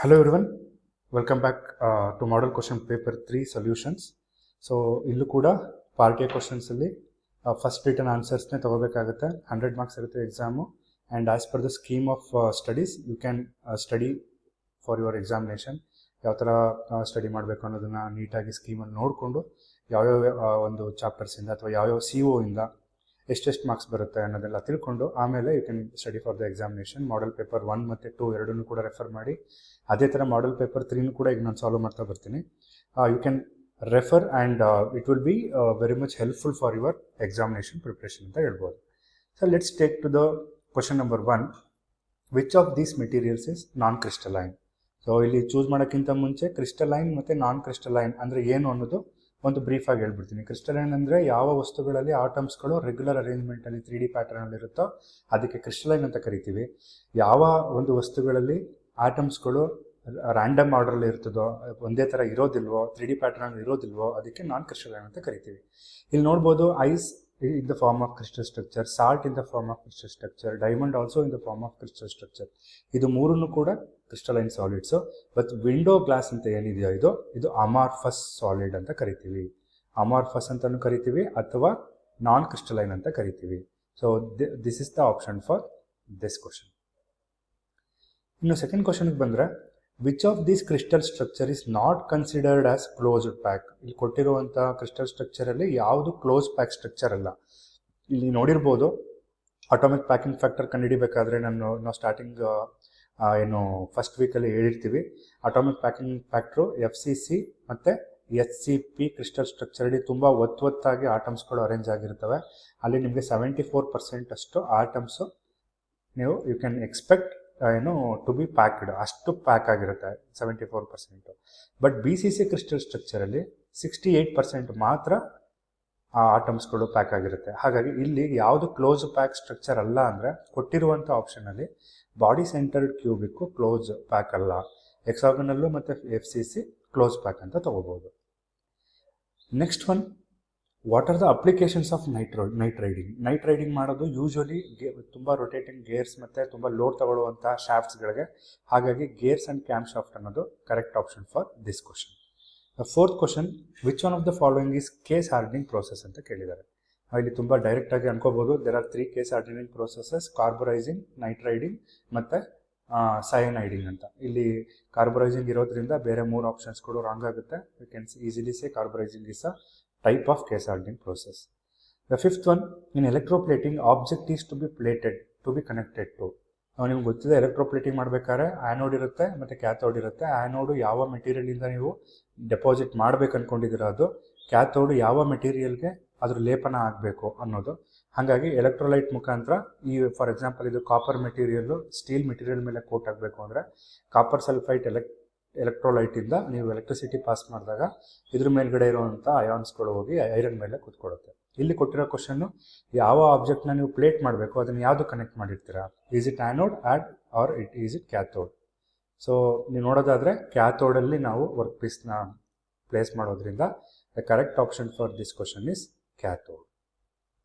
Hello everyone, welcome back to Model Question Paper 3 Solutions. So illu kuda part A questions alli first written answers ne ತಗೋಬೇಕಾಗುತ್ತೆ. 100 marks ಇರುತ್ತೆ exam, and as per the scheme of studies you can study for your examination. ಯಾವ ಥರ study ಮಾಡಬೇಕು ಅನ್ನೋದನ್ನು ನೀಟಾಗಿ ಸ್ಕೀಮನ್ನು ನೋಡಿಕೊಂಡು ಯಾವ್ಯಾವ ಒಂದು ಚಾಪ್ಟರ್ಸಿಂದ ಅಥವಾ ಯಾವ್ಯಾವ CO ಇಂದ ಎಷ್ಟೆಷ್ಟು ಮಾರ್ಕ್ಸ್ ಬರುತ್ತೆ ಅನ್ನೋದೆಲ್ಲ ತಿಳ್ಕೊಂಡು ಆಮೇಲೆ you can study for the examination. Model paper 1 ಮತ್ತು 2 ಎರಡನ್ನೂ ಕೂಡ ರೆಫರ್ ಮಾಡಿ, ಅದೇ ಥರ ಮಾಡಲ್ ಪೇಪರ್ 3 ಕೂಡ ಈಗ ನಾನು ಸಾಲ್ವ್ ಮಾಡ್ತಾ ಬರ್ತೀನಿ. You can refer and it will be very much helpful for your examination preparation ಅಂತ ಹೇಳ್ಬೋದು. So let's take to the question number 1. Which of these materials is non crystalline? So ಇಲ್ಲಿ choose ಮಾಡೋಕ್ಕಿಂತ ಮುಂಚೆ crystalline ಮತ್ತು ನಾನ್ crystalline ಅಂದರೆ ಏನು ಅನ್ನೋದು ಒಂದು ಬ್ರೀಫಾಗಿ ಹೇಳ್ಬಿಡ್ತೀನಿ. ಕ್ರಿಸ್ಟಲೈನ್ ಅಂದರೆ ಯಾವ ವಸ್ತುಗಳಲ್ಲಿ ಆಟಮ್ಸ್ಗಳು ರೆಗ್ಯುಲರ್ ಅರೇಂಜ್ಮೆಂಟಲ್ಲಿ 3D ಪ್ಯಾಟರ್ನಲ್ಲಿರುತ್ತೋ ಅದಕ್ಕೆ ಕ್ರಿಸ್ಟಲೈನ್ ಅಂತ ಕರಿತೀವಿ. ಯಾವ ಒಂದು ವಸ್ತುಗಳಲ್ಲಿ ಆಟಮ್ಸ್ಗಳು ರ್ಯಾಂಡಮ್ ಆರ್ಡರಲ್ಲಿ ಇರ್ತದೋ, ಒಂದೇ ಥರ ಇರೋದಿಲ್ವೋ, 3D ಪ್ಯಾಟರ್ನಲ್ಲಿ ಇರೋದಿಲ್ವೋ ಅದಕ್ಕೆ ನಾನ್ ಕ್ರಿಸ್ಟಲೈನ್ ಅಂತ ಕರಿತೀವಿ. ಇಲ್ಲಿ ನೋಡ್ಬೋದು ice in the form of crystal structure, salt in the form of crystal structure, diamond also in the form of crystal structure. ಇದು ಮೂರನ್ನು ಕೂಡ ಕ್ರಿಸ್ಟಲೈನ್ ಸಾಲಿಡ್ಸು. ಬಟ್ ವಿಂಡೋ ಗ್ಲಾಸ್ ಅಂತ ಏನಿದೆಯೋ ಇದು ಅಮಾರ್ಫಸ್ ಸಾಲಿಡ್ ಅಂತ ಕರಿತೀವಿ. ಅಮಾರ್ಫಸ್ ಅಂತಲೂ ಕರಿತೀವಿ ಅಥವಾ ನಾನ್ ಕ್ರಿಸ್ಟಲೈನ್ ಅಂತ ಕರಿತೀವಿ. So this is the option for this question. ಇನ್ನು ಸೆಕೆಂಡ್ ಕ್ವಶನ್ಗೆ ಬಂದರೆ, which of this crystal structure is not considered as closed pack? ಇಲ್ಲಿ ಕೊಟ್ಟಿರುವಂಥ ಕ್ರಿಸ್ಟಲ್ ಸ್ಟ್ರಕ್ಚರಲ್ಲಿ ಯಾವುದು ಕ್ಲೋಸ್ ಪ್ಯಾಕ್ ಸ್ಟ್ರಕ್ಚರ್ ಅಲ್ಲ. ಇಲ್ಲಿ ನೋಡಿರ್ಬೋದು, ಅಟಾಮಿಕ್ ಪ್ಯಾಕಿಂಗ್ ಫ್ಯಾಕ್ಟರ್ ಕಂಡುಹಿಡಿಬೇಕಾದ್ರೆ ನಾವು ಸ್ಟಾರ್ಟಿಂಗ್ ಏನು ಫಸ್ಟ್ ವೀಕಲ್ಲಿ ಹೇಳಿರ್ತೀವಿ. ಅಟಾಮಿಕ್ ಪ್ಯಾಕಿಂಗ್ ಫ್ಯಾಕ್ಟ್ರು FCC ಮತ್ತು SCP ಕ್ರಿಸ್ಟಲ್ ಸ್ಟ್ರಕ್ಚರಲ್ಲಿ ತುಂಬ ಒತ್ತಾಗಿ ಆಟಮ್ಸ್ಗಳು ಅರೇಂಜ್ ಆಗಿರ್ತವೆ. ಅಲ್ಲಿ ನಿಮಗೆ 74% ಅಷ್ಟು atoms you can expect to be packed, ಅಷ್ಟು ಪ್ಯಾಕ್ ಆಗಿರುತ್ತೆ 74%. ಬಟ್ BCC ಕ್ರಿಸ್ಟಲ್ ಸ್ಟ್ರಕ್ಚರಲ್ಲಿ 68% ಮಾತ್ರ ಆ ಆಟಮ್ಸ್ಗಳು ಪ್ಯಾಕ್ ಆಗಿರುತ್ತೆ. ಹಾಗಾಗಿ ಇಲ್ಲಿ ಯಾವುದು ಕ್ಲೋಸ್ ಪ್ಯಾಕ್ ಸ್ಟ್ರಕ್ಚರ್ ಅಲ್ಲ ಅಂದರೆ ಕೊಟ್ಟಿರುವಂಥ ಆಪ್ಷನಲ್ಲಿ ಬಾಡಿ ಸೆಂಟರ್ಡ್ ಕ್ಯೂಬಿಕ್ಕು ಕ್ಲೋಸ್ ಪ್ಯಾಕ್ ಅಲ್ಲ, ಹೆಕ್ಸಾಗನಲ್ಲು ಮತ್ತು FCC ಕ್ಲೋಸ್ ಪ್ಯಾಕ್ ಅಂತ ತಗೋಬೋದು. Next one, what are the applications of night riding? Night riding ಮಾಡೋದು ಯೂಶ್ವಲಿ ತುಂಬ ರೊಟೇಟಿಂಗ್ ಗೇರ್ಸ್ ಮತ್ತು ತುಂಬ ಲೋಡ್ ತಗೊಳ್ಳುವಂಥ ಶಾಫ್ಟ್ಸ್ಗಳಿಗೆ. ಹಾಗಾಗಿ ಗೇರ್ಸ್ ಆ್ಯಂಡ್ ಕ್ಯಾಮ್ ಶಾಫ್ಟ್ ಅನ್ನೋದು correct option for this question. Fourth question, which one of the following is case hardening process ಅಂತ ಕೇಳಿದ್ದಾರೆ. ಇಲ್ಲಿ ತುಂಬ ಡೈರೆಕ್ಟಾಗಿ ಅನ್ಕೋಬೋದು, there are 3 case hardening processes: carburizing, nitriding ಮತ್ತು ಸಯನೈಡಿಂಗ್ ಅಂತ. ಇಲ್ಲಿ ಕಾರ್ಬೊರೈಸಿಂಗ್ ಇರೋದ್ರಿಂದ ಬೇರೆ 3 ಆಪ್ಷನ್ಸ್ಗಳು ರಾಂಗ್ ಆಗುತ್ತೆ. You can easily say carburizing is a type of case hardening process. The fifth one, in electroplating, object is to be plated to be connected to. ನಿಮ್ಗೆ ಗೊತ್ತಿದೆ, electroplating ಮಾಡಬೇಕಾದ್ರೆ ಆ್ಯನೋಡ್ ಇರುತ್ತೆ ಮತ್ತು ಕ್ಯಾಥೋಡ್ ಇರುತ್ತೆ. ಆ್ಯನೋಡು ಯಾವ ಮೆಟೀರಿಯಲಿಂದ ನೀವು ಡೆಪಾಸಿಟ್ ಮಾಡಬೇಕು ಅಂದ್ಕೊಂಡಿದ್ದೀರ ಅದು, ಕ್ಯಾಥೋಡು ಯಾವ ಮೆಟೀರಿಯಲ್ಗೆ ಅದ್ರ ಲೇಪನ ಆಗಬೇಕು ಅನ್ನೋದು. ಹಾಗಾಗಿ ಎಲೆಕ್ಟ್ರೋಲೈಟ್ ಮುಖಾಂತರ ಫಾರ್ ಎಕ್ಸಾಂಪಲ್ ಇದು ಕಾಪರ್ ಮೆಟೀರಿಯಲ್ಲು ಸ್ಟೀಲ್ ಮೆಟೀರಿಯಲ್ ಮೇಲೆ ಕೋಟ್ ಆಗಬೇಕು ಅಂದರೆ ಕಾಪರ್ ಸಲ್ಫೈಟ್ ಎಲೆಕ್ಟ್ರೋಲೈಟಿಂದ ನೀವು ಎಲೆಕ್ಟ್ರಿಸಿಟಿ ಪಾಸ್ ಮಾಡಿದಾಗ ಇದ್ರ ಮೇಲ್ಗಡೆ ಇರುವಂಥ ಅಯಾನ್ಸ್ಗಳು ಹೋಗಿ ಐರನ್ ಮೇಲೆ ಕೂತ್ಕೊಳ್ಳುತ್ತೆ. ಇಲ್ಲಿ ಕೊಟ್ಟಿರೋ ಕ್ವಶನ್ನು, ಯಾವ ಆಬ್ಜೆಕ್ಟ್ನ ನೀವು ಪ್ಲೇಟ್ ಮಾಡಬೇಕು ಅದನ್ನು ಯಾವುದು ಕನೆಕ್ಟ್ ಮಾಡಿರ್ತೀರಾ? Is it anode, or is it cathode? So ನೀವು ನೋಡೋದಾದರೆ ಕ್ಯಾಥೋಡಲ್ಲಿ ನಾವು ವರ್ಕ್ ಪೀಸ್ನ ಪ್ಲೇಸ್ ಮಾಡೋದ್ರಿಂದ the correct option for this question is cathode.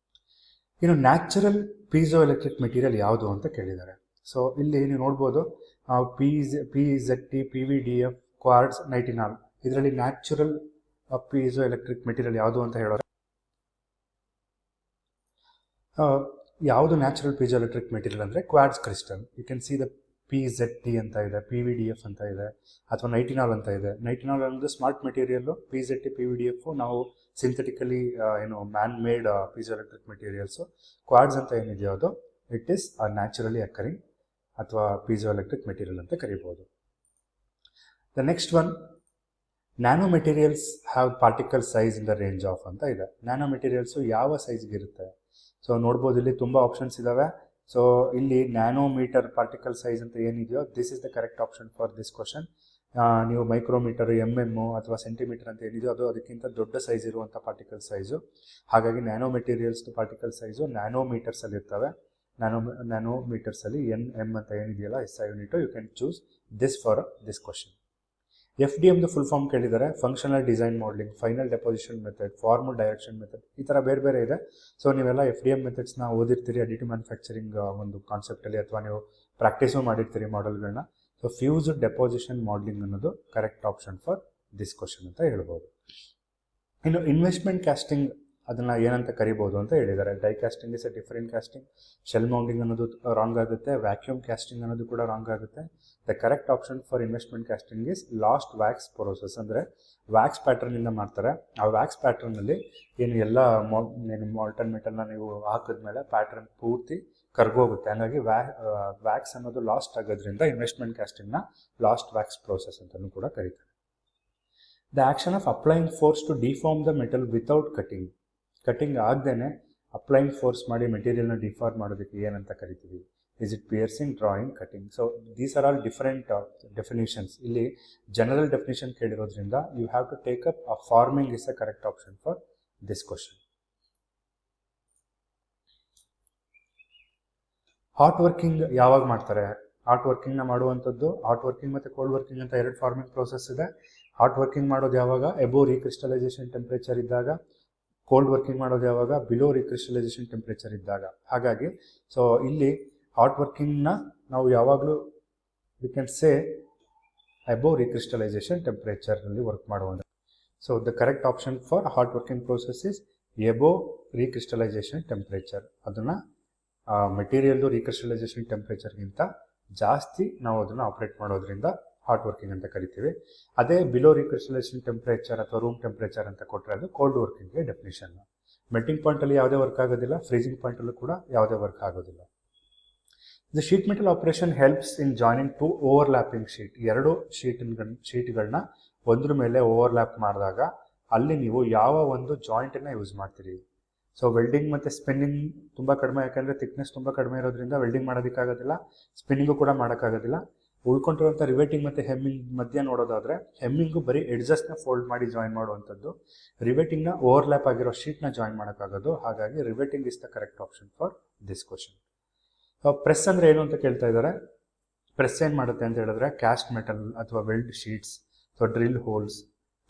ಇನ್ನು ನ್ಯಾಚುರಲ್ ಪೀಸೋ ಎಲೆಕ್ಟ್ರಿಕ್ ಮೆಟೀರಿಯಲ್ ಯಾವುದು ಅಂತ ಕೇಳಿದ್ದಾರೆ. ಸೊ ಇಲ್ಲಿ ನೀವು ನೋಡ್ಬೋದು, PZT, PVDF, ಕ್ವಾರ್ಟ್ಸ್, ನೈಟಿನಾಲ್. ಇದರಲ್ಲಿ ನ್ಯಾಚುರಲ್ ಪೀಸೋ ಎಲೆಕ್ಟ್ರಿಕ್ ಮೆಟೀರಿಯಲ್ ಯಾವುದು ಅಂತ ಹೇಳೋರು. ಯಾವುದು ನ್ಯಾಚುರಲ್ ಪೀಸೋ ಎಲೆಕ್ಟ್ರಿಕ್ ಮೆಟೀರಿಯಲ್ ಅಂದರೆ quartz crystal. You can see the PZT ಅಂತ ಇದೆ, PVDF ಅಂತ ಇದೆ, ಅಥವಾ ನೈಟಿನಾಲ್ ಅಂತ ಇದೆ. ನೈಟಿನಾಲ್ ಅನ್ನೋದು ಸ್ಮಾರ್ಟ್ ಮೆಟೀರಿಯಲ್ಲು, PZT, PVDF ನಾವು synthetically man made piezoelectric ಮೆಟೀರಿಯಲ್ಸು. ಕ್ವಾರ್ಟ್ಸ್ ಅಂತ ಏನಿದೆಯೋ ಅದು ಇಟ್ ಈಸ್ ನ್ಯಾಚುರಲಿ ಅಕರಿಂಗ್ ಅಥವಾ ಪೀಸೋ ಎಲೆಕ್ಟ್ರಿಕ್ ಮೆಟೀರಿಯಲ್ ಅಂತ ಕರಿಬೋದು. The next one, nano materials have particle size in the range of ಅಂತ ಇದೆ. ನ್ಯಾನೋ ಮೆಟೀರಿಯಲ್ಸು ಯಾವ ಸೈಜ್ಗೆ ಇರುತ್ತೆ? ಸೊ ನೋಡ್ಬೋದು, ಇಲ್ಲಿ ತುಂಬ ಆಪ್ಷನ್ಸ್ ಇದ್ದಾವೆ. ಸೊ ಇಲ್ಲಿ ನ್ಯಾನೋಮೀಟರ್ ಪಾರ್ಟಿಕಲ್ ಸೈಜ್ ಅಂತ ಏನಿದೆಯೋ this is the correct option for this question. ನೀವು ಮೈಕ್ರೋಮೀಟರ್, MM ಅಥವಾ ಸೆಂಟಿಮೀಟರ್ ಅಂತ ಏನಿದೆಯೋ ಅದು ಅದಕ್ಕಿಂತ ದೊಡ್ಡ ಸೈಜ್ ಇರುವಂಥ ಪಾರ್ಟಿಕಲ್ ಸೈಜು. ಹಾಗಾಗಿ ನ್ಯಾನೋ ಮೆಟೀರಿಯಲ್ಸ್ ಪಾರ್ಟಿಕಲ್ ಸೈಜು ನ್ಯಾನೋಮೀಟರ್ಸಲ್ಲಿ ಇರ್ತವೆ. ನ್ಯಾನೋಮೀಟರ್ಸಲ್ಲಿ NM ಅಂತ ಏನಿದೆಯಲ್ಲ SI unit, you can choose this for this question. FDM full form ಕೇಳಿದ್ದಾರೆ: functional design modelling, final deposition method, formal direction method, ಈ ಥರ ಬೇರೆ ಇದೆ. ಸೊ ನೀವೆಲ್ಲ FDM ಮೆಥಡ್ಸ್ನ ಓದಿರ್ತೀರಿ ಅಡಿಟಿವ್ ಮ್ಯಾನುಫ್ಯಾಕ್ಚರಿಂಗ್ ಒಂದು ಕಾನ್ಸೆಪ್ಟಲ್ಲಿ, ಅಥವಾ ನೀವು ಪ್ರಾಕ್ಟೀಸು ಮಾಡಿರ್ತೀರಿ ಮಾಡೆಲ್ಗಳನ್ನ. ಸೊ ಫ್ಯೂಸ್ಡ್ ಡೆಪಾಸಿಷನ್ ಮಾಡಲಿಂಗ್ ಅನ್ನೋದು correct option for this question ಅಂತ ಹೇಳ್ಬೋದು. ಇನ್ನು ಇನ್ವೆಸ್ಟ್ಮೆಂಟ್ ಕ್ಯಾಸ್ಟಿಂಗ್ ಅದನ್ನು ಏನಂತ ಕರಿಬೋದು ಅಂತ ಹೇಳಿದ್ದಾರೆ. Die casting is a different casting, shell mounting ಅನ್ನೋದು ರಾಂಗ್ ಆಗುತ್ತೆ, ವ್ಯಾಕ್ಯೂಮ್ ಕ್ಯಾಸ್ಟಿಂಗ್ ಅನ್ನೋದು ಕೂಡ ರಾಂಗ್ ಆಗುತ್ತೆ. The correct option for investment casting is lost wax process. ಅಂದರೆ ವ್ಯಾಕ್ಸ್ ಪ್ಯಾಟರ್ನಿಂದ ಮಾಡ್ತಾರೆ. ಆ ವ್ಯಾಕ್ಸ್ ಪ್ಯಾಟರ್ನಲ್ಲಿ ಏನು ಎಲ್ಲ ಏನು ಮಾಲ್ಟನ್ ಮೆಟಲ್ನ ನೀವು ಹಾಕಿದ್ಮೇಲೆ ಪ್ಯಾಟರ್ನ್ ಪೂರ್ತಿ ಕರ್ಗೋಗುತ್ತೆ. ಹಾಗಾಗಿ ವ್ಯಾಕ್ಸ್ ಅನ್ನೋದು ಲಾಸ್ಟ್ ಆಗೋದ್ರಿಂದ ಇನ್ವೆಸ್ಟ್ಮೆಂಟ್ ಕ್ಯಾಸ್ಟಿಂಗ್ನ ಲಾಸ್ಟ್ ವ್ಯಾಕ್ಸ್ ಪ್ರೋಸೆಸ್ ಅಂತಲೂ ಕೂಡ ಕರೀತಾರೆ. The action of applying force to deform the metal without cutting ಆಗದೇನೆ ಅಪ್ಲೈಯಿಂಗ್ ಫೋರ್ಸ್ ಮಾಡಿ ಮೆಟೀರಿಯಲ್ನ ಡಿಫಾರ್ಮ್ ಮಾಡೋದಕ್ಕೆ ಏನಂತ ಕರಿತೀವಿ? Is it piercing, drawing, cutting? So these are all different definitions. ಇಲ್ಲಿ ಜನರಲ್ ಡೆಫಿನೇಷನ್ ಕೇಳಿರೋದ್ರಿಂದ you have to take up a forming is a correct option for this question. Hot working ಯಾವಾಗ ಮಾಡ್ತಾರೆ? Hot ವರ್ಕಿಂಗ್ನ ಮಾಡುವಂಥದ್ದು hot working ಮತ್ತು cold working ಅಂತ ಎರಡು farming process ಇದೆ. ಹಾಟ್ ವರ್ಕಿಂಗ್ ಮಾಡೋದು ಯಾವಾಗ? ಎಬೋ ರೀಕ್ರಿಸ್ಟಲೈಸೇಷನ್ ಟೆಂಪ್ರೇಚರ್ ಇದ್ದಾಗ. ಕೋಲ್ಡ್ ವರ್ಕಿಂಗ್ ಮಾಡೋದು ಯಾವಾಗ? ಬಿಲೋ ರೀಕ್ರಿಸ್ಟಲೈಸೇಷನ್ ಟೆಂಪ್ರೇಚರ್ ಇದ್ದಾಗ. ಹಾಗಾಗಿ ಸೊ ಇಲ್ಲಿ ಹಾಟ್ ವರ್ಕಿಂಗ್ನ ನಾವು ಯಾವಾಗಲೂ we can say above recrystallization ಟೆಂಪ್ರೇಚರ್ನಲ್ಲಿ ವರ್ಕ್ ಮಾಡುವಂಥ. So the correct option for hot working process is above recrystallization temperature. ಅದನ್ನು ಮೆಟೀರಿಯಲ್ದು ರೀಕ್ರಿಸ್ಟಲೈಸೇಷನ್ ಟೆಂಪ್ರೇಚರ್ಗಿಂತ ಜಾಸ್ತಿ ನಾವು ಅದನ್ನು ಆಪ್ರೇಟ್ ಮಾಡೋದ್ರಿಂದ ಹಾಟ್ ವರ್ಕಿಂಗ್ ಅಂತ ಕರಿತೀವಿ. ಅದೇ ಬಿಲೋ ರೀಕ್ರಿಸ್ಟಲೈಸೇಷನ್ ಟೆಂಪ್ರೇಚರ್ ಅಥವಾ ರೂಮ್ ಟೆಂಪ್ರೇಚರ್ ಅಂತ ಕೊಟ್ಟರೆ ಅದು ಕೋಲ್ಡ್ ವರ್ಕಿಂಗ್ಗೆ ಡೆಫಿನೇಷನ್. ಮೆಲ್ಟಿಂಗ್ ಪಾಯಿಂಟಲ್ಲಿ ಯಾವುದೇ ವರ್ಕ್ ಆಗೋದಿಲ್ಲ, ಫ್ರೀಜಿಂಗ್ ಪಾಯಿಂಟಲ್ಲೂ ಕೂಡ ಯಾವುದೇ ವರ್ಕ್ ಆಗೋದಿಲ್ಲ. The sheet metal operation helps in joining to overlapping sheet. ಎರಡು ಶೀಟ್ಗಳನ್ನ ಒಂದ್ರ ಮೇಲೆ ಓವರ್ಲ್ಯಾಪ್ ಮಾಡಿದಾಗ ಅಲ್ಲಿ ನೀವು ಯಾವ ಒಂದು ಜಾಯಿಂಟನ್ನು ಯೂಸ್ ಮಾಡ್ತೀರಿ? ಸೊ ವೆಲ್ಡಿಂಗ್ ಮತ್ತು ಸ್ಪಿನ್ನಿಂಗ್ ತುಂಬ ಕಡಿಮೆ, ಯಾಕಂದರೆ ಥಿಕ್ನೆಸ್ ತುಂಬ ಕಡಿಮೆ ಇರೋದ್ರಿಂದ ವೆಲ್ಡಿಂಗ್ ಮಾಡೋದಕ್ಕಾಗೋದಿಲ್ಲ, ಸ್ಪಿನ್ನಿಂಗು ಕೂಡ ಮಾಡೋಕ್ಕಾಗೋದಿಲ್ಲ. ಉಳ್ಕೊಂಡಿರುವಂಥ ರಿವೇಟಿಂಗ್ ಮತ್ತು ಹೆಮ್ಮಿಂಗ್ ಮಧ್ಯೆ ನೋಡೋದಾದರೆ ಹೆಮ್ಮಿಂಗು ಬರೀ ಎಡ್ಜಸ್ಟ್ನ ಫೋಲ್ಡ್ ಮಾಡಿ ಜಾಯಿನ್ ಮಾಡುವಂಥದ್ದು, ರಿವೇಟಿಂಗ್ನ ಓವರ್ಲ್ಯಾಪ್ ಆಗಿರೋ ಶೀಟ್ನ ಜಾಯಿನ್ ಮಾಡೋಕ್ಕಾಗೋದು. ಹಾಗಾಗಿ riveting is the correct option for this question. Press ಅಂದರೆ ಏನು ಅಂತ ಕೇಳ್ತಾ ಇದ್ದಾರೆ. ಪ್ರೆಸ್ ಏನು ಮಾಡುತ್ತೆ ಅಂತ ಹೇಳಿದ್ರೆ ಕ್ಯಾಸ್ಟ್ ಮೆಟಲ್ ಅಥವಾ weld sheets, so drill holes,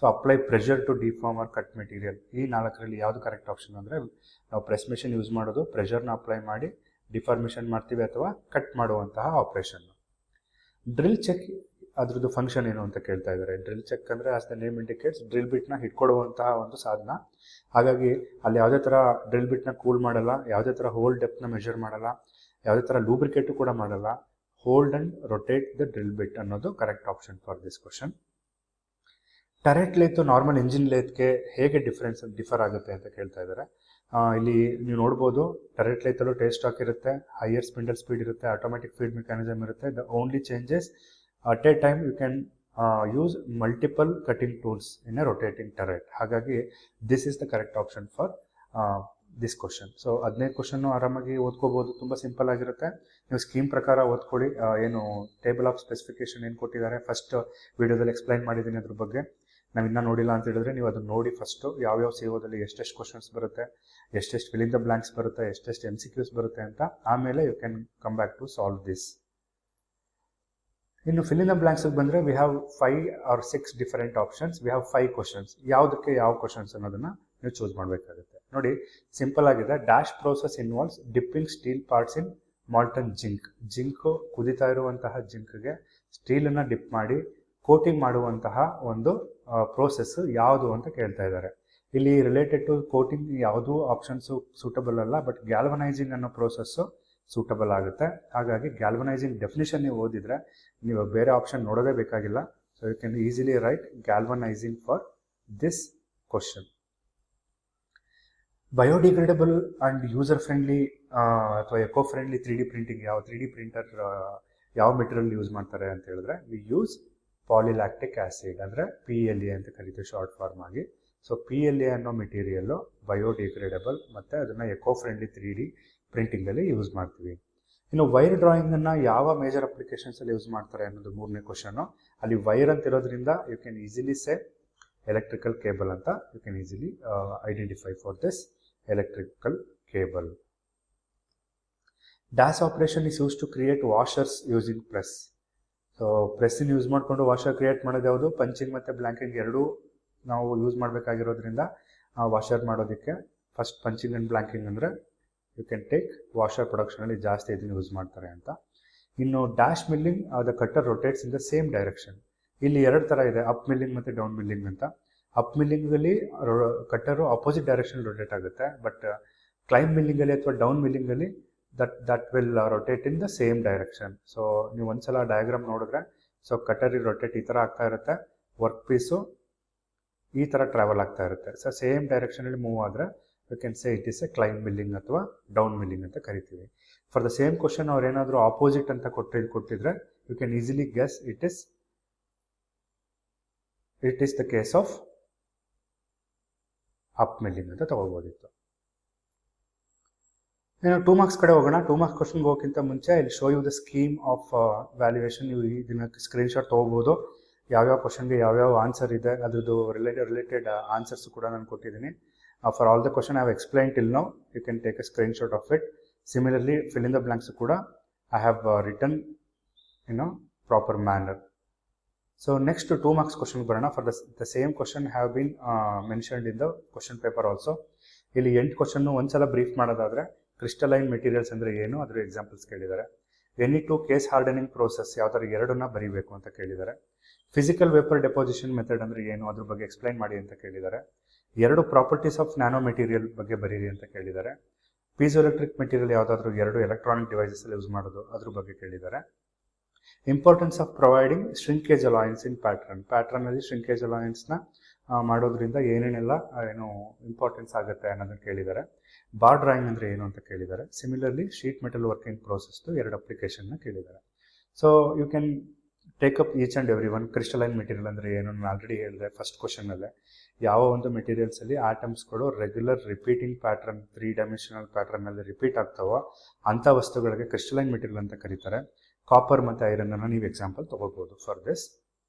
so apply pressure to deform or cut material. ಈ ನಾಲ್ಕರಲ್ಲಿ ಯಾವುದು ಕರೆಕ್ಟ್ ಆಪ್ಷನ್ ಅಂದರೆ ನಾವು ಪ್ರೆಸ್ ಮೆಷಿನ್ ಯೂಸ್ ಮಾಡೋದು ಪ್ರೆಷರ್ನ ಅಪ್ಲೈ ಮಾಡಿ ಡಿಫಾರ್ಮೇಷನ್ ಮಾಡ್ತೀವಿ ಅಥವಾ ಕಟ್ ಮಾಡುವಂತಹ ಆಪ್ರೇಷನ್. ಡ್ರಿಲ್ ಚೆಕ್ ಅದ್ರದ್ದು ಫಂಕ್ಷನ್ ಏನು ಅಂತ ಕೇಳ್ತಾ ಇದ್ದಾರೆ. ಡ್ರಿಲ್ ಚೆಕ್ ಅಂದರೆ as the name indicates drill ಬಿಟ್ನ ಹಿಡ್ಕೊಡುವಂತಹ ಒಂದು ಸಾಧನ. ಹಾಗಾಗಿ ಅಲ್ಲಿ ಯಾವುದೇ ಥರ ಡ್ರಿಲ್ ಬಿಟ್ನ ಕೂಲ್ ಮಾಡಲ್ಲ, ಯಾವುದೇ ಥರ ಹೋಲ್ ಡೆಪ್ನ ಮೆಷರ್ ಮಾಡಲ್ಲ, ಯಾವುದೇ ಥರ ಲೂಬ್ರಿಕೇಟು ಕೂಡ ಮಾಡಲ್ಲ. Hold and rotate the drill bit ಅನ್ನೋದು correct option for this question. Turret lathe normal engine ಲೇತ್ಗೆ ಹೇಗೆ ಡಿಫರ್ ಆಗುತ್ತೆ ಅಂತ ಕೇಳ್ತಾ ಇದ್ದಾರೆ. ಇಲ್ಲಿ ನೀವು ನೋಡ್ಬೋದು ಟರೆಟ್ ಲೇತಲ್ಲೂ ಟೇಲ್ ಸ್ಟಾಕ್ ಇರುತ್ತೆ, ಹೈಯರ್ ಸ್ಪಿಂಡಲ್ ಸ್ಪೀಡ್ ಇರುತ್ತೆ, ಆಟೋಮೆಟಿಕ್ ಫೀಡ್ ಮೆಕ್ಯಾನಿಸಮ್ ಇರುತ್ತೆ. The only changes at a time you can use multiple cutting tools in a rotating turret. ಹಾಗಾಗಿ this is the correct option for this question. So 15 question ಆರಾಮಾಗಿ ಓದ್ಕೋಬೋದು, ತುಂಬ simple ಆಗಿರುತ್ತೆ. ನೀವು scheme ಪ್ರಕಾರ ಓದ್ಕೊಳ್ಳಿ. ಏನು table of specification ಏನು ಕೊಟ್ಟಿದ್ದಾರೆ ಫಸ್ಟ್ ವಿಡಿಯೋದಲ್ಲಿ ಎಕ್ಸ್ಪ್ಲೈನ್ ಮಾಡಿದ್ದೀನಿ ಅದ್ರ ಬಗ್ಗೆ. ನಾವು ಇನ್ನೂ ನೋಡಿಲ್ಲ ಅಂತ ಹೇಳಿದ್ರೆ ನೀವು ಅದನ್ನು ನೋಡಿ ಫಸ್ಟು ಯಾವ್ಯಾವ CO ಎಷ್ಟೆಷ್ಟು ಕ್ವಶನ್ಸ್ ಬರುತ್ತೆ, ಎಷ್ಟೆಷ್ಟು ಫಿಲ್ ಇನ್ ದ ಬ್ಲಾಂಕ್ಸ್ ಬರುತ್ತೆ, ಎಷ್ಟೆಷ್ಟು MCQs ಬರುತ್ತೆ ಅಂತ. ಆಮೇಲೆ you can come back to solve this. ಇನ್ನು ಫಿಲ್ ಇನ್ ದ ಬ್ಲಾಂಕ್ಸ್ಗೆ ಬಂದರೆ we have 5 or 6 different options. We have 5 questions. ಯಾವುದಕ್ಕೆ ಯಾವ ಕ್ವಶನ್ಸ್ ಅನ್ನೋದನ್ನು ನೀವು ಚೂಸ್ ಮಾಡಬೇಕಾಗುತ್ತೆ. ನೋಡಿ ಸಿಂಪಲ್ ಆಗಿದೆ. Dash process involves dipping steel parts in molten zinc ಕುದಿತಾ ಇರುವಂತಹ ಜಿಂಕ್ಗೆ ಸ್ಟೀಲನ್ನು ಡಿಪ್ ಮಾಡಿ ಕೋಟಿಂಗ್ ಮಾಡುವಂತಹ ಒಂದು ಪ್ರೋಸೆಸ್ ಯಾವುದು ಅಂತ ಕೇಳ್ತಾ ಇದ್ದಾರೆ. ಇಲ್ಲಿ ರಿಲೇಟೆಡ್ ಟು ಕೋಟಿಂಗ್ ಯಾವುದೂ ಆಪ್ಷನ್ಸು ಸೂಟಬಲ್ ಅಲ್ಲ, ಬಟ್ ಗ್ಯಾಲ್ವನೈಸಿಂಗ್ ಅನ್ನೋ ಪ್ರೋಸೆಸ್ಸು ಸೂಟಬಲ್ ಆಗುತ್ತೆ. ಹಾಗಾಗಿ ಗ್ಯಾಲ್ವನೈಸಿಂಗ್ ಡೆಫಿನಿಷನ್ ನೀವು ಓದಿದರೆ ನೀವು ಬೇರೆ ಆಪ್ಷನ್ ನೋಡೋದೇ ಬೇಕಾಗಿಲ್ಲ. So you can easily write galvanising for this question. Biodegradable and user friendly ಅಥವಾ ಎಕೋ ಫ್ರೆಂಡ್ಲಿ 3D ಪ್ರಿಂಟಿಂಗ್ ಯಾವ 3D ಪ್ರಿಂಟರ್ ಯಾವ ಮೆಟೀರಿಯಲ್ ಯೂಸ್ ಮಾಡ್ತಾರೆ ಅಂತ ಹೇಳಿದ್ರೆ ವಿ ಯೂಸ್ ಪಾಲಿಲ್ಯಾಕ್ಟಿಕ್ ಆ್ಯಸಿಡ್, ಅಂದರೆ PLA ಅಂತ ಕರಿತೀವಿ ಶಾರ್ಟ್ ಫಾರ್ಮ್ ಆಗಿ. ಸೊ PLA ಅನ್ನೋ ಮೆಟೀರಿಯಲ್ಲು ಬಯೋಡಿಗ್ರೇಡಬಲ್ ಮತ್ತು ಅದನ್ನು ಎಕೋ ಫ್ರೆಂಡ್ಲಿ 3D ಪ್ರಿಂಟಿಂಗಲ್ಲಿ ಯೂಸ್ ಮಾಡ್ತೀವಿ. ಇನ್ನು ವೈರ್ ಡ್ರಾಯಿಂಗನ್ನು ಯಾವ ಮೇಜರ್ ಅಪ್ಲಿಕೇಶನ್ಸಲ್ಲಿ ಯೂಸ್ ಮಾಡ್ತಾರೆ ಅನ್ನೋದು 3ನೇ ಕ್ವಶನ್ನು. ಅಲ್ಲಿ ವೈರ್ ಅಂತ ಇರೋದ್ರಿಂದ you can easily say electrical cable ಅಂತ you can easily identify for this electrical cable. Dash operation is use to create washers using press. So ಪ್ರೆಸ್ಸಿನ ಯೂಸ್ ಮಾಡಿಕೊಂಡು ವಾಷರ್ ಕ್ರಿಯೇಟ್ ಮಾಡೋದು ಯಾವುದು? ಪಂಚಿಂಗ್ ಮತ್ತು ಬ್ಲ್ಯಾಂಕಿಂಗ್ ಎರಡೂ ನಾವು ಯೂಸ್ ಮಾಡಬೇಕಾಗಿರೋದ್ರಿಂದ ವಾಷರ್ ಮಾಡೋದಕ್ಕೆ ಫಸ್ಟ್ ಪಂಚಿಂಗ್ ಆ್ಯಂಡ್ ಬ್ಲ್ಯಾಂಕಿಂಗ್ ಅಂದರೆ ಯು ಕ್ಯಾನ್ ಟೇಕ್ ವಾಷರ್ ಪ್ರೊಡಕ್ಷನಲ್ಲಿ ಜಾಸ್ತಿ ಇದನ್ನು ಯೂಸ್ ಮಾಡ್ತಾರೆ ಅಂತ. ಇನ್ನು dash milling the cutter rotates in the same direction. ಇಲ್ಲಿ ಎರಡು ಥರ ಇದೆ, ಅಪ್ ಮಿಲ್ಲಿಂಗ್ ಮತ್ತು ಡೌನ್ ಮಿಲ್ಲಿಂಗ್ ಅಂತ. ಅಪ್ ಮಿಲ್ಲಿಂಗಲ್ಲಿ ಕಟ್ಟರು ಅಪೋಸಿಟ್ ಡೈರೆಕ್ಷನ್ ರೊಟೇಟ್ ಆಗುತ್ತೆ, ಬಟ್ ಕ್ಲೈಮ್ ಮಿಲ್ಲಿಂಗಲ್ಲಿ ಅಥವಾ ಡೌನ್ ಮಿಲ್ಲಿಂಗಲ್ಲಿ that will rotate in the same direction. So ನೀವು ಒಂದ್ಸಲ ಡಯಾಗ್ರಾಮ್ ನೋಡಿದ್ರೆ, ಸೊ ಕಟರಿ ರೊಟೇಟ್ ಈ ಥರ ಆಗ್ತಾ ಇರುತ್ತೆ, ವರ್ಕ್ ಪೀಸು ಈ ಥರ ಟ್ರಾವೆಲ್ ಆಗ್ತಾ ಇರುತ್ತೆ. ಸೊ ಸೇಮ್ ಡೈರೆಕ್ಷನಲ್ಲಿ ಮೂವ್ ಆದರೆ you can say it is a climb milling ಅಥವಾ ಡೌನ್ ಮಿಲ್ಲಿಂಗ್ ಅಂತ ಕರಿತೀವಿ. ಫಾರ್ ದ ಸೇಮ್ ಕ್ವಶನ್ ಅವ್ರು ಏನಾದರೂ ಆಪೋಸಿಟ್ ಅಂತ ಕೊಟ್ಟಿದ್ರೆ you can easily guess it is the case of up milling ಅಂತ ತಗೋಬೋದಿತ್ತು. ಇನ್ನು 2 ಮಾರ್ಕ್ಸ್ ಕಡೆ ಹೋಗೋಣ. 2 ಮಾರ್ಕ್ಸ್ ಕ್ವಶನ್ಗೆ ಹೋಗೋಕ್ಕಿಂತ ಮುಂಚೆ ಇಲ್ಲಿ show you the scheme of valuation. ನೀವು ಇದನ್ನ ಸ್ಕ್ರೀನ್ಶಾಟ್ ತೊಗೋಬೋದು. ಯಾವ್ಯಾವ ಕ್ವಶನ್ಗೆ ಯಾವ್ಯಾವ ಆನ್ಸರ್ ಇದೆ ಅದ್ರದ್ದು ರಿಲೇಟೆಡ್ ಆನ್ಸರ್ಸ್ ಕೂಡ ನಾನು ಕೊಟ್ಟಿದ್ದೀನಿ. For all the question I have explain till now, you can take a screenshot of it. Similarly fill in the blanks ಕೂಡ I have written in a proper manner. So next 2 marks ಕ್ವಶನ್ಗೆ ಬರೋಣ. For the same question have been mentioned in the question paper also. ಇಲ್ಲಿ 8 question ಒಂದ್ಸಲ brief ಮಾಡೋದಾದರೆ, crystalline materials ಅಂದರೆ ಏನು, ಅದರ examples ಕೇಳಿದ್ದಾರೆ. Any two case hardening process ಯಾವ್ದಾದ್ರು ಎರಡನ್ನ ಬರೀಬೇಕು ಅಂತ ಕೇಳಿದ್ದಾರೆ. ಫಿಸಿಕಲ್ ವೇಪರ್ ಡೆಪೋಸಿಷನ್ ಮೆಥಡ್ ಅಂದರೆ ಏನು, ಅದ್ರ ಬಗ್ಗೆ ಎಕ್ಸ್ಪ್ಲೈನ್ ಮಾಡಿ ಅಂತ ಕೇಳಿದ್ದಾರೆ. 2 ಪ್ರಾಪರ್ಟೀಸ್ ಆಫ್ ನ್ಯಾನೋ ಮೆಟೀರಿಯಲ್ ಬಗ್ಗೆ ಬರೀರಿ ಅಂತ ಕೇಳಿದ್ದಾರೆ. ಪೀಸೋ ಎಲೆಕ್ಟ್ರಿಕ್ ಮೆಟೀರಿಯಲ್ ಯಾವುದಾದ್ರೂ 2 ಎಲೆಕ್ಟ್ರಾನಿಕ್ ಡಿವೈಸಸ್ ಯೂಸ್ ಮಾಡೋದು ಅದ್ರ ಬಗ್ಗೆ ಕೇಳಿದ್ದಾರೆ. Importance of providing shrinkage allowance in ಪ್ಯಾಟ್ರನಲ್ಲಿ ಶ್ರಿಂಕೇಜ್ ಅಲಾಯನ್ಸ್ನ ಮಾಡೋದ್ರಿಂದ ಏನೇನೆಲ್ಲ ಇಂಪಾರ್ಟೆನ್ಸ್ ಆಗುತ್ತೆ ಅನ್ನೋದನ್ನ ಕೇಳಿದ್ದಾರೆ. ಬಾರ್ ಡ್ರಾಯಿಂಗ್ ಅಂದರೆ ಏನು ಅಂತ ಕೇಳಿದ್ದಾರೆ. ಸಿಮಿಲರ್ಲಿ ಶೀಟ್ ಮೆಟಲ್ ವರ್ಕಿಂಗ್ ಪ್ರೋಸೆಸ್ದು 2 ಅಪ್ಲಿಕೇಶನ್ನ ಕೇಳಿದ್ದಾರೆ. So you can take up each and every one. Crystalline material ಅಂದರೆ ಏನು ನಾನು ಆಲ್ರೆಡಿ ಹೇಳಿದೆ ಫಸ್ಟ್ ಕ್ವಶನಲ್ಲೇ. ಯಾವ ಒಂದು ಮೆಟೀರಿಯಲ್ಸಲ್ಲಿ ಆಟಮ್ಸ್ಗಳು ರೆಗ್ಯುಲರ್ ರಿಪೀಟಿಂಗ್ ಪ್ಯಾಟ್ರನ್ 3 ಡೈಮೆನ್ಷನಲ್ ಪ್ಯಾಟ್ರನ್ನಲ್ಲಿ ರಿಪೀಟ್ ಆಗ್ತಾವೋ ಅಂಥ ವಸ್ತುಗಳಿಗೆ ಕ್ರಿಸ್ಟಲೈನ್ ಮೆಟೀರಿಯಲ್ ಅಂತ ಕರೀತಾರೆ. ಕಾಪರ್ ಮತ್ತು ಐರನ್ನನ್ನು ನೀವು ಎಕ್ಸಾಂಪಲ್ ತೊಗೋಬೋದು ಫಾರ್ ದಿಸ್.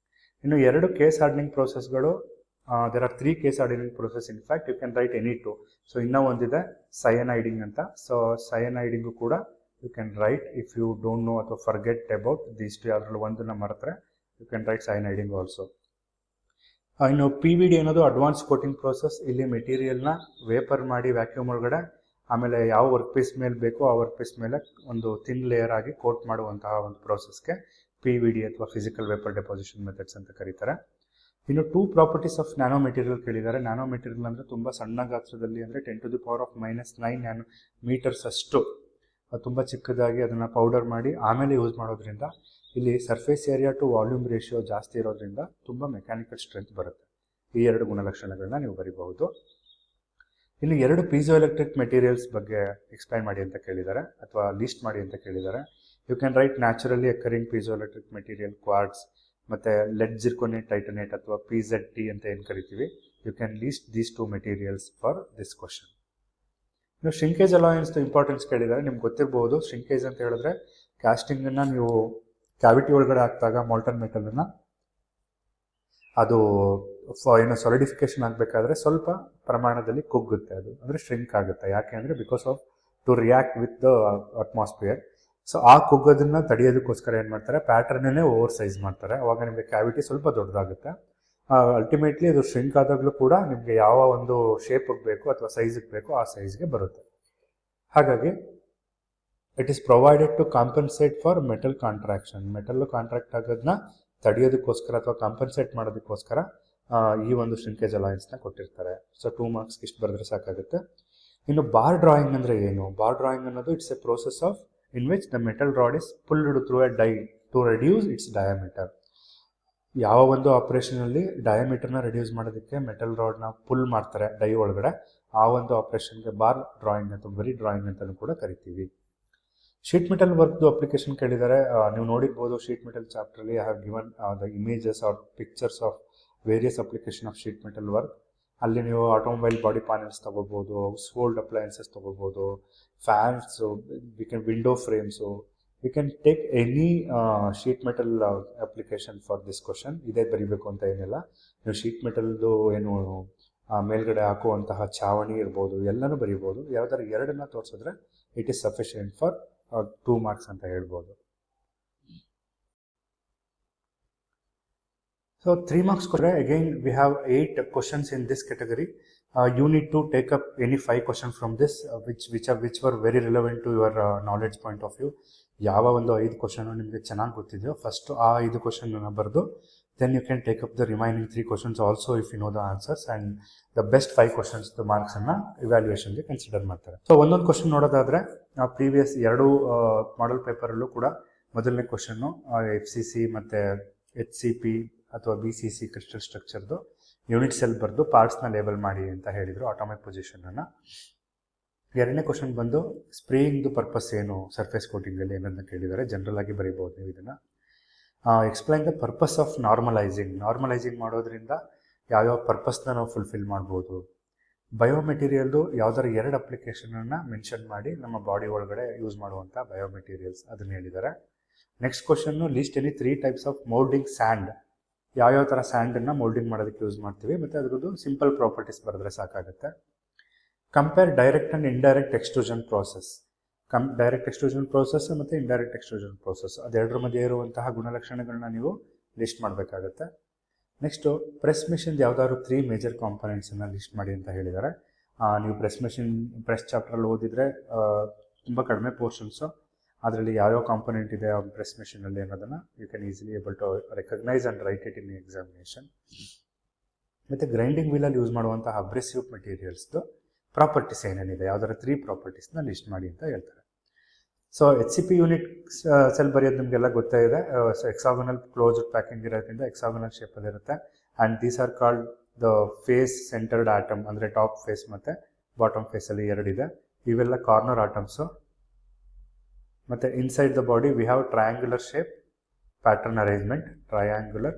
ಇನ್ನು 2 ಕೇಸ್ ಹಾರ್ಡನಿಂಗ್ ಪ್ರೋಸೆಸ್ಗಳು, there are 3 case hardening process. In fact you can write any 2. So ಇನ್ನೂ ಒಂದಿದೆ ಸಯನೈಡಿಂಗ್ ಅಂತ. ಸೊ ಸಯನೈಡಿಂಗು ಕೂಡ you can write if you don't know ಅಥವಾ ಫರ್ಗೆಟ್ ಅಬೌಟ್ ದೀಸ್ 2 ಅದರಲ್ಲಿ ಒಂದನ್ನು ಮರೆತರೆ you can write cyaniding also. ಇನ್ನು PVD ಅನ್ನೋದು ಅಡ್ವಾನ್ಸ್ ಕೋಟಿಂಗ್ ಪ್ರೋಸೆಸ್. ಇಲ್ಲಿ ಮೆಟೀರಿಯಲ್ನ ವೇಪರ್ ಮಾಡಿ ವ್ಯಾಕ್ಯೂಮ್ ಒಳಗಡೆ ಆಮೇಲೆ ಯಾವ ವರ್ಕ್ ಪೀಸ್ ಮೇಲೆ ಬೇಕೋ ಆ ವರ್ಕ್ ಪೀಸ್ ಮೇಲೆ ಒಂದು ಥಿನ್ ಲೇಯರ್ ಆಗಿ ಕೋಟ್ ಮಾಡುವಂತಹ ಒಂದು ಪ್ರೋಸೆಸ್ಗೆ PVD ಅಥವಾ ಫಿಸಿಕಲ್ ವೇಪರ್ ಡೆಪೋಸಿಷನ್ ಮೆಥಡ್ಸ್ ಅಂತ ಕರೀತಾರೆ. ಇನ್ನು 2 ಪ್ರಾಪರ್ಟೀಸ್ ಆಫ್ ನ್ಯಾನೋ ಮೆಟೀರಿಯಲ್ ಕೇಳಿದ್ದಾರೆ. ನ್ಯಾನೋ ಮೆಟೀರಿಯಲ್ ಅಂದರೆ ತುಂಬ ಸಣ್ಣ ಗಾತ್ರದಲ್ಲಿ, ಅಂದರೆ 10⁻⁻⁹ ನ್ಯಾನೋ ಮೀಟರ್ಸ್ ಅಷ್ಟು ತುಂಬ ಚಿಕ್ಕದಾಗಿ ಅದನ್ನು ಪೌಡರ್ ಮಾಡಿ ಆಮೇಲೆ ಯೂಸ್ ಮಾಡೋದ್ರಿಂದ ಇಲ್ಲಿ surface area to volume ratio ಜಾಸ್ತಿ ಇರೋದ್ರಿಂದ ತುಂಬ ಮೆಕ್ಯಾನಿಕಲ್ ಸ್ಟ್ರೆಂತ್ ಬರುತ್ತೆ. ಈ 2 ಗುಣಲಕ್ಷಣಗಳನ್ನ ನೀವು ಬರೀಬಹುದು. ಇನ್ನು 2 ಪೀಸೋ ಎಲೆಕ್ಟ್ರಿಕ್ ಮೆಟೀರಿಯಲ್ಸ್ ಬಗ್ಗೆ ಎಕ್ಸ್ಪ್ಲೈನ್ ಮಾಡಿ ಅಂತ ಕೇಳಿದ್ದಾರೆ ಅಥವಾ ಲೀಸ್ಟ್ ಮಾಡಿ ಅಂತ ಕೇಳಿದ್ದಾರೆ. You can write naturally occurring piezo electric material quartz ಮತ್ತು ಲೆಡ್ ಜಿರ್ಕೋನೇಟ್ ಟೈಟನೇಟ್ ಅಥವಾ PZT ಅಂತ ಏನು ಕರಿತೀವಿ. You can list these 2 materials for this question. ಇನ್ನು ಶ್ರಿಂಕೇಜ್ ಅಲಾಯನ್ಸ್ದು ಇಂಪಾರ್ಟೆನ್ಸ್ ಕೇಳಿದ್ದಾರೆ. ನಿಮ್ಗೆ ಗೊತ್ತಿರ್ಬೋದು, ಶ್ರಿಂಕೇಜ್ ಅಂತ ಹೇಳಿದ್ರೆ ಕ್ಯಾಸ್ಟಿಂಗನ್ನು ನೀವು ಕ್ಯಾವಿಟಿ ಒಳಗಡೆ ಹಾಕಿದಾಗ ಮಾಲ್ಟನ್ ಮೆಟಲನ್ನು ಅದು ಸಾಲಿಡಿಫಿಕೇಶನ್ ಆಗಬೇಕಾದ್ರೆ ಸ್ವಲ್ಪ ಪ್ರಮಾಣದಲ್ಲಿ ಕುಗ್ಗುತ್ತೆ, ಅದು ಅಂದರೆ ಶ್ರಿಂಕ್ ಆಗುತ್ತೆ. ಯಾಕೆ ಅಂದರೆ because of to react with the atmosphere. So ಆ ಕುಗ್ಗೋದನ್ನು ತಡೆಯೋದಕ್ಕೋಸ್ಕರ ಏನು ಮಾಡ್ತಾರೆ, ಪ್ಯಾಟ್ರನ್ನೇ ಓವರ್ ಸೈಜ್ ಮಾಡ್ತಾರೆ. ಅವಾಗ ನಿಮಗೆ ಕ್ಯಾವಿಟಿ ಸ್ವಲ್ಪ ದೊಡ್ಡದಾಗುತ್ತೆ. ಅಲ್ಟಿಮೇಟ್ಲಿ ಅದು ಶ್ರಿಂಕ್ ಆದಾಗಲೂ ಕೂಡ ನಿಮಗೆ ಯಾವ ಒಂದು ಶೇಪಿಗೆ ಬೇಕು ಅಥವಾ ಸೈಜಿಗೆ ಬೇಕು ಆ ಸೈಜ್ಗೆ ಬರುತ್ತೆ. ಹಾಗಾಗಿ it is provided to compensate for metal contraction. Metal contract ಆಗೋದನ್ನ ತಡೆಯೋದಕ್ಕೋಸ್ಕರ ಅಥವಾ ಕಾಂಪನ್ಸೇಟ್ ಮಾಡೋದಕ್ಕೋಸ್ಕರ ಈ ಒಂದು ಶ್ರಿಂಕೇಜ್ ಅಲಾಯನ್ಸ್ನ ಕೊಟ್ಟಿರ್ತಾರೆ. ಸೊ 2 ಮಾರ್ಕ್ಸ್ ಇಷ್ಟು ಬರೆದ್ರೆ ಸಾಕಾಗುತ್ತೆ. ಇನ್ನು ಬಾರ್ ಡ್ರಾಯಿಂಗ್ ಅಂದರೆ ಏನು? ಬಾರ್ ಡ್ರಾಯಿಂಗ್ ಅನ್ನೋದು it's a process of in which the metal rod is pulled through a die to reduce its diameter. ಯಾವ ಒಂದು ಆಪ್ರೇಷನಲ್ಲಿ ಡಯಾಮೀಟರ್ನ ರೆಡ್ಯೂಸ್ ಮಾಡೋದಕ್ಕೆ ಮೆಟಲ್ ರಾಡ್ನ ಪುಲ್ ಮಾಡ್ತಾರೆ ಡೈ ಒಳಗಡೆ, ಆ ಒಂದು ಆಪ್ರೇಷನ್ಗೆ ಬಾರ್ ಡ್ರಾಯಿಂಗ್ ಅಥವಾ ಬರೀ ಡ್ರಾಯಿಂಗ್ ಅಂತಲೂ ಕೂಡ ಕರಿತೀವಿ. ಶೀಟ್ ಮೆಟಲ್ ವರ್ಕ್ದು ಅಪ್ಲಿಕೇಶನ್ ಕೇಳಿದ್ದಾರೆ. ನೀವು ನೋಡಿರ್ಬೋದು ಶೀಟ್ ಮೆಟಲ್ ಚಾಪ್ಟ್ರಲ್ಲಿ I have given the images or pictures of various application of sheet metal work. ಅಲ್ಲಿ ನೀವು ಆಟೋಮೊಬೈಲ್ ಬಾಡಿ ಪ್ಯಾನೆಲ್ಸ್ ತೊಗೋಬೋದು, ಹೌಸ್ಹೋಲ್ಡ್ ಅಪ್ಲಯನ್ಸಸ್ ತೊಗೋಬೋದು, fans, window frames. We can take any sheet metal application for this question. ಇದೇ ಬರೀಬೇಕು ಅಂತ ಏನಿಲ್ಲ. ನೀವು sheet ಮೆಟಲ್ದು ಏನು ಮೇಲ್ಗಡೆ ಹಾಕುವಂತಹ ಛಾವಣಿ ಇರ್ಬೋದು, ಎಲ್ಲನೂ ಬರೀಬೋದು. ಯಾವ್ದಾದ್ರು 2 ತೋರಿಸಿದ್ರೆ it is sufficient for 2 marks ಅಂತ ಹೇಳ್ಬೋದು. So 3 marks ಕೊಟ್ಟರೆ again we have 8 questions in this category. You need to take up any 5 questions from this which were very relevant to your knowledge point of view. ಯಾವ ಒಂದು 5 question ನಿಮಗೆ ಚೆನ್ನಾಗಿ ಗೊತ್ತಿದೆಯೋ first ಆ 5 ಕ್ವಶನ್ನ ಬರೆದು then you can take up the remaining 3 questions also if you know the answers and the best 5 questions ಮಾರ್ಕ್ಸನ್ನು ಇವ್ಯಾಲ್ಯೂಯೇಷನ್ಗೆ consider ಮಾಡ್ತಾರೆ. ಸೊ ಒಂದೊಂದು ಕ್ವಶನ್ ನೋಡೋದಾದರೆ ಪ್ರೀವಿಯಸ್ 2 ಮಾಡೆಲ್ ಪೇಪರಲ್ಲೂ ಕೂಡ ಮೊದಲನೇ ಕ್ವಶನ್ನು FCC ಮತ್ತು HCP ಅಥವಾ BCC ಕ್ರಿಸ್ಟಲ್ ಸ್ಟ್ರಕ್ಚರ್ದು ಯೂನಿಟ್ ಸೆಲ್ ಬರೆದು ಪಾರ್ಟ್ಸ್ನ ಲೇಬಲ್ ಮಾಡಿ ಅಂತ ಹೇಳಿದರು ಆಟೋಮಿಕ್ ಪೊಸಿಷನನ್ನು. ಎರಡನೇ ಕ್ವಶನ್ ಬಂದು ಸ್ಪ್ರೇಯಿಂಗ್ದು ಪರ್ಪಸ್ ಏನು ಸರ್ಫೇಸ್ ಕೋಟಿಂಗಲ್ಲಿ ಏನನ್ನ ಕೇಳಿದ್ದಾರೆ. ಜನರಲ್ ಆಗಿ ಬರೀಬೋದು ನೀವು ಇದನ್ನು. Explain the purpose of normalising ಮಾಡೋದ್ರಿಂದ ಯಾವ್ಯಾವ ಪರ್ಪಸ್ನ ನಾವು ಫುಲ್ಫಿಲ್ ಮಾಡ್ಬೋದು. ಬಯೋಮೆಟೀರಿಯಲ್ದು ಯಾವ್ದಾರು 2 ಅಪ್ಲಿಕೇಶನನ್ನು ಮೆನ್ಷನ್ ಮಾಡಿ ನಮ್ಮ ಬಾಡಿ ಒಳಗಡೆ ಯೂಸ್ ಮಾಡುವಂಥ ಬಯೋಮೆಟೀರಿಯಲ್ಸ್ ಅದನ್ನು ಹೇಳಿದ್ದಾರೆ. Next question list any 3 types of moulding sand, ಯಾವ್ಯಾವ ಥರ ಸ್ಯಾಂಡನ್ನು ಮೋಲ್ಡಿಂಗ್ ಮಾಡೋದಕ್ಕೆ ಯೂಸ್ ಮಾಡ್ತೀವಿ ಮತ್ತು ಅದ್ರದ್ದು ಸಿಂಪಲ್ ಪ್ರಾಪರ್ಟೀಸ್ ಬರೆದ್ರೆ ಸಾಕಾಗುತ್ತೆ. Compare direct and indirect extrusion process. Direct extrusion process ಮತ್ತು ಇಂಡೈರೆಕ್ಟ್ ಎಕ್ಸ್ಟ್ರೂಷನ್ ಪ್ರೋಸೆಸ್ ಅದೆರಡರ ಮಧ್ಯೆ ಇರುವಂತಹ ಗುಣಲಕ್ಷಣಗಳನ್ನ ನೀವು ಲಿಸ್ಟ್ ಮಾಡಬೇಕಾಗತ್ತೆ. ನೆಕ್ಸ್ಟು ಪ್ರೆಸ್ ಮಿಷಿನ್ ಯಾವ್ದಾದ್ರು 3 ಮೇಜರ್ ಕಾಂಪೊನೆಂಟ್ಸನ್ನು ಲಿಸ್ಟ್ ಮಾಡಿ ಅಂತ ಹೇಳಿದ್ದಾರೆ. ನೀವು ಪ್ರೆಸ್ ಚಾಪ್ಟ್ರಲ್ಲಿ ಓದಿದರೆ ತುಂಬ ಕಡಿಮೆ ಪೋರ್ಷನ್ಸು, ಅದರಲ್ಲಿ ಯಾವ್ಯಾವ ಕಾಂಪೊನೆಂಟ್ ಇದೆ ಆ ಪ್ರೆಸ್ ಮಿಷಿನಲ್ಲಿ ಅನ್ನೋದನ್ನು you can easily able to recognise and write it in examination. ಮತ್ತು ಗ್ರೈಂಡಿಂಗ್ ವೀಲಲ್ಲಿ ಯೂಸ್ ಮಾಡುವಂತಹ ಅಬ್ರೆಸಿವ್ ಮೆಟೀರಿಯಲ್ಸ್ದು ಪ್ರಾಪರ್ಟೀಸ್ ಏನೇನಿದೆ ಯಾವ್ದಾದ್ರು 3 ಪ್ರಾಪರ್ಟೀಸ್ನ ಲಿಸ್ಟ್ ಮಾಡಿ ಅಂತ ಹೇಳ್ತಾರೆ. ಸೊ HCP ಯೂನಿಟ್ ಸೆಲ್ ಬರೆಯೋದು ನಿಮಗೆಲ್ಲ ಗೊತ್ತೇ ಇದೆ. ಸೊ ಎಕ್ಸಾಗನಲ್ ಕ್ಲೋಸ್ಡ್ ಪ್ಯಾಕಿಂಗ್ ಇರೋದ್ರಿಂದ ಎಕ್ಸಾಗನಲ್ ಶೇಪಲ್ಲಿರುತ್ತೆ and these are called the face centred atom, ಅಂದರೆ ಟಾಪ್ ಫೇಸ್ ಮತ್ತು ಬಾಟಮ್ ಫೇಸಲ್ಲಿ 2 ಇದೆ. ಇವೆಲ್ಲ ಕಾರ್ನರ್ ಆಟಮ್ಸು. ಮತ್ತು inside the body we have triangular shape pattern arrangement, triangular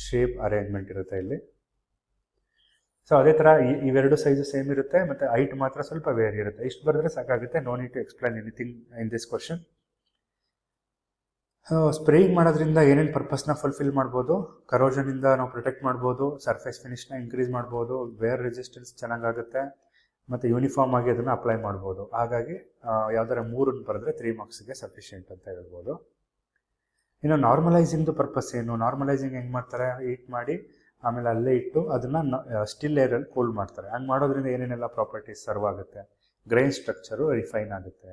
shape arrangement ಇರುತ್ತೆ ಇಲ್ಲಿ. ಸೊ ಅದೇ ಥರ ಇವೆರಡು ಸೈಜು ಸೇಮ್ ಇರುತ್ತೆ ಮತ್ತು ಹೈಟ್ ಮಾತ್ರ ಸ್ವಲ್ಪ ವೇರಿ ಇರುತ್ತೆ. ಇಷ್ಟು ಬರೆದ್ರೆ ಸಾಕಾಗುತ್ತೆ. No need to explain anything in this question. Spraying ಮಾಡೋದ್ರಿಂದ ಏನೇನು ಪರ್ಪಸ್ನ ಫುಲ್ಫಿಲ್ ಮಾಡ್ಬೋದು. ಕರೋಷನಿಂದ ನಾವು ಪ್ರೊಟೆಕ್ಟ್ ಮಾಡ್ಬೋದು, ಸರ್ಫೇಸ್ ಫಿನಿಶ್ನ ಇನ್ಕ್ರೀಸ್ ಮಾಡ್ಬೋದು, ವೇರ್ ರೆಸಿಸ್ಟೆನ್ಸ್ ಚೆನ್ನಾಗಾಗುತ್ತೆ ಮತ್ತು ಯೂನಿಫಾರ್ಮ್ ಆಗಿ ಅದನ್ನು ಅಪ್ಲೈ ಮಾಡ್ಬೋದು. ಹಾಗಾಗಿ ಯಾವ್ದಾರ 3 ಬರೆದ್ರೆ 3 ಮಾರ್ಕ್ಸ್ಗೆ ಸಫಿಷಿಯೆಂಟ್ ಅಂತ ಹೇಳ್ಬೋದು. ಇನ್ನು ನಾರ್ಮಲೈಸಿಂಗ್ದು ಪರ್ಪಸ್ ಏನು, ನಾರ್ಮಲೈಸಿಂಗ್ ಹೆಂಗೆ ಮಾಡ್ತಾರೆ, ಹೀಟ್ ಮಾಡಿ ಆಮೇಲೆ ಅಲ್ಲೇ ಇಟ್ಟು ಅದನ್ನು ಸ್ಟಿಲ್ ಏರಲ್ಲಿ ಕೂಲ್ ಮಾಡ್ತಾರೆ. ಹಂಗೆ ಮಾಡೋದ್ರಿಂದ ಏನೇನೆಲ್ಲ ಪ್ರಾಪರ್ಟೀಸ್ ಸರ್ವ್ ಆಗುತ್ತೆ. ಗ್ರೈನ್ ಸ್ಟ್ರಕ್ಚರು ರಿಫೈನ್ ಆಗುತ್ತೆ,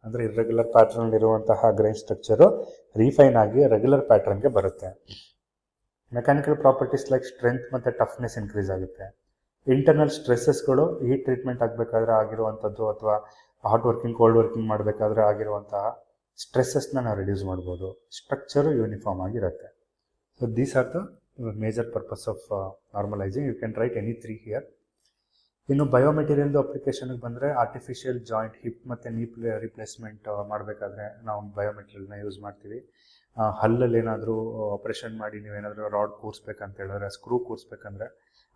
ಅಂದರೆ ಇರ್ರೆಗ್ಯುಲರ್ ಪ್ಯಾಟ್ರನ್ನಲ್ಲಿರುವಂತಹ ಗ್ರೈನ್ ಸ್ಟ್ರಕ್ಚರು ರಿಫೈನ್ ಆಗಿ ರೆಗ್ಯುಲರ್ ಪ್ಯಾಟ್ರನ್ಗೆ ಬರುತ್ತೆ. ಮೆಕ್ಯಾನಿಕಲ್ ಪ್ರಾಪರ್ಟೀಸ್ ಲೈಕ್ ಸ್ಟ್ರೆಂತ್ ಮತ್ತು ಟಫ್ನೆಸ್ ಇನ್ಕ್ರೀಸ್ ಆಗುತ್ತೆ. ಇಂಟರ್ನಲ್ ಸ್ಟ್ರೆಸ್ಸಸ್ಗಳು ಹೀಟ್ ಟ್ರೀಟ್ಮೆಂಟ್ ಆಗಬೇಕಾದ್ರೆ ಆಗಿರುವಂಥದ್ದು ಅಥವಾ ಹಾಟ್ ವರ್ಕಿಂಗ್ ಕೋಲ್ಡ್ ವರ್ಕಿಂಗ್ ಮಾಡಬೇಕಾದ್ರೆ ಆಗಿರುವಂತಹ ಸ್ಟ್ರೆಸ್ಸಸ್ನ ನಾವು ರಿಡ್ಯೂಸ್ ಮಾಡ್ಬೋದು. ಸ್ಟ್ರಕ್ಚರು ಯೂನಿಫಾರ್ಮ್ ಆಗಿರುತ್ತೆ. So these are the major purpose of normalizing. You can write any 3 here. ಇನ್ನು ಬಯೋಮೆಟೀರಿಯಲ್ದು ಅಪ್ಲಿಕೇಶನ್ಗೆ ಬಂದರೆ ಆರ್ಟಿಫಿಷಿಯಲ್ ಜಾಯಿಂಟ್ ಹಿಪ್ ಮತ್ತು ನೀ ರಿಪ್ಲೇಸ್ಮೆಂಟ್ ಮಾಡಬೇಕಾದ್ರೆ ನಾವು ಬಯೋಮೆಟೀರಿಯಲ್ನ ಯೂಸ್ ಮಾಡ್ತೀವಿ. ಹಲ್ಲಲ್ಲಿ ಏನಾದರೂ ಆಪ್ರೇಷನ್ ಮಾಡಿ ನೀವೇನಾದರೂ ರಾಡ್ ಕೂರಿಸ್ಬೇಕಂತ ಹೇಳಿದ್ರೆ, ಸ್ಕ್ರೂ ಕೂರಿಸ್ಬೇಕಂದ್ರೆ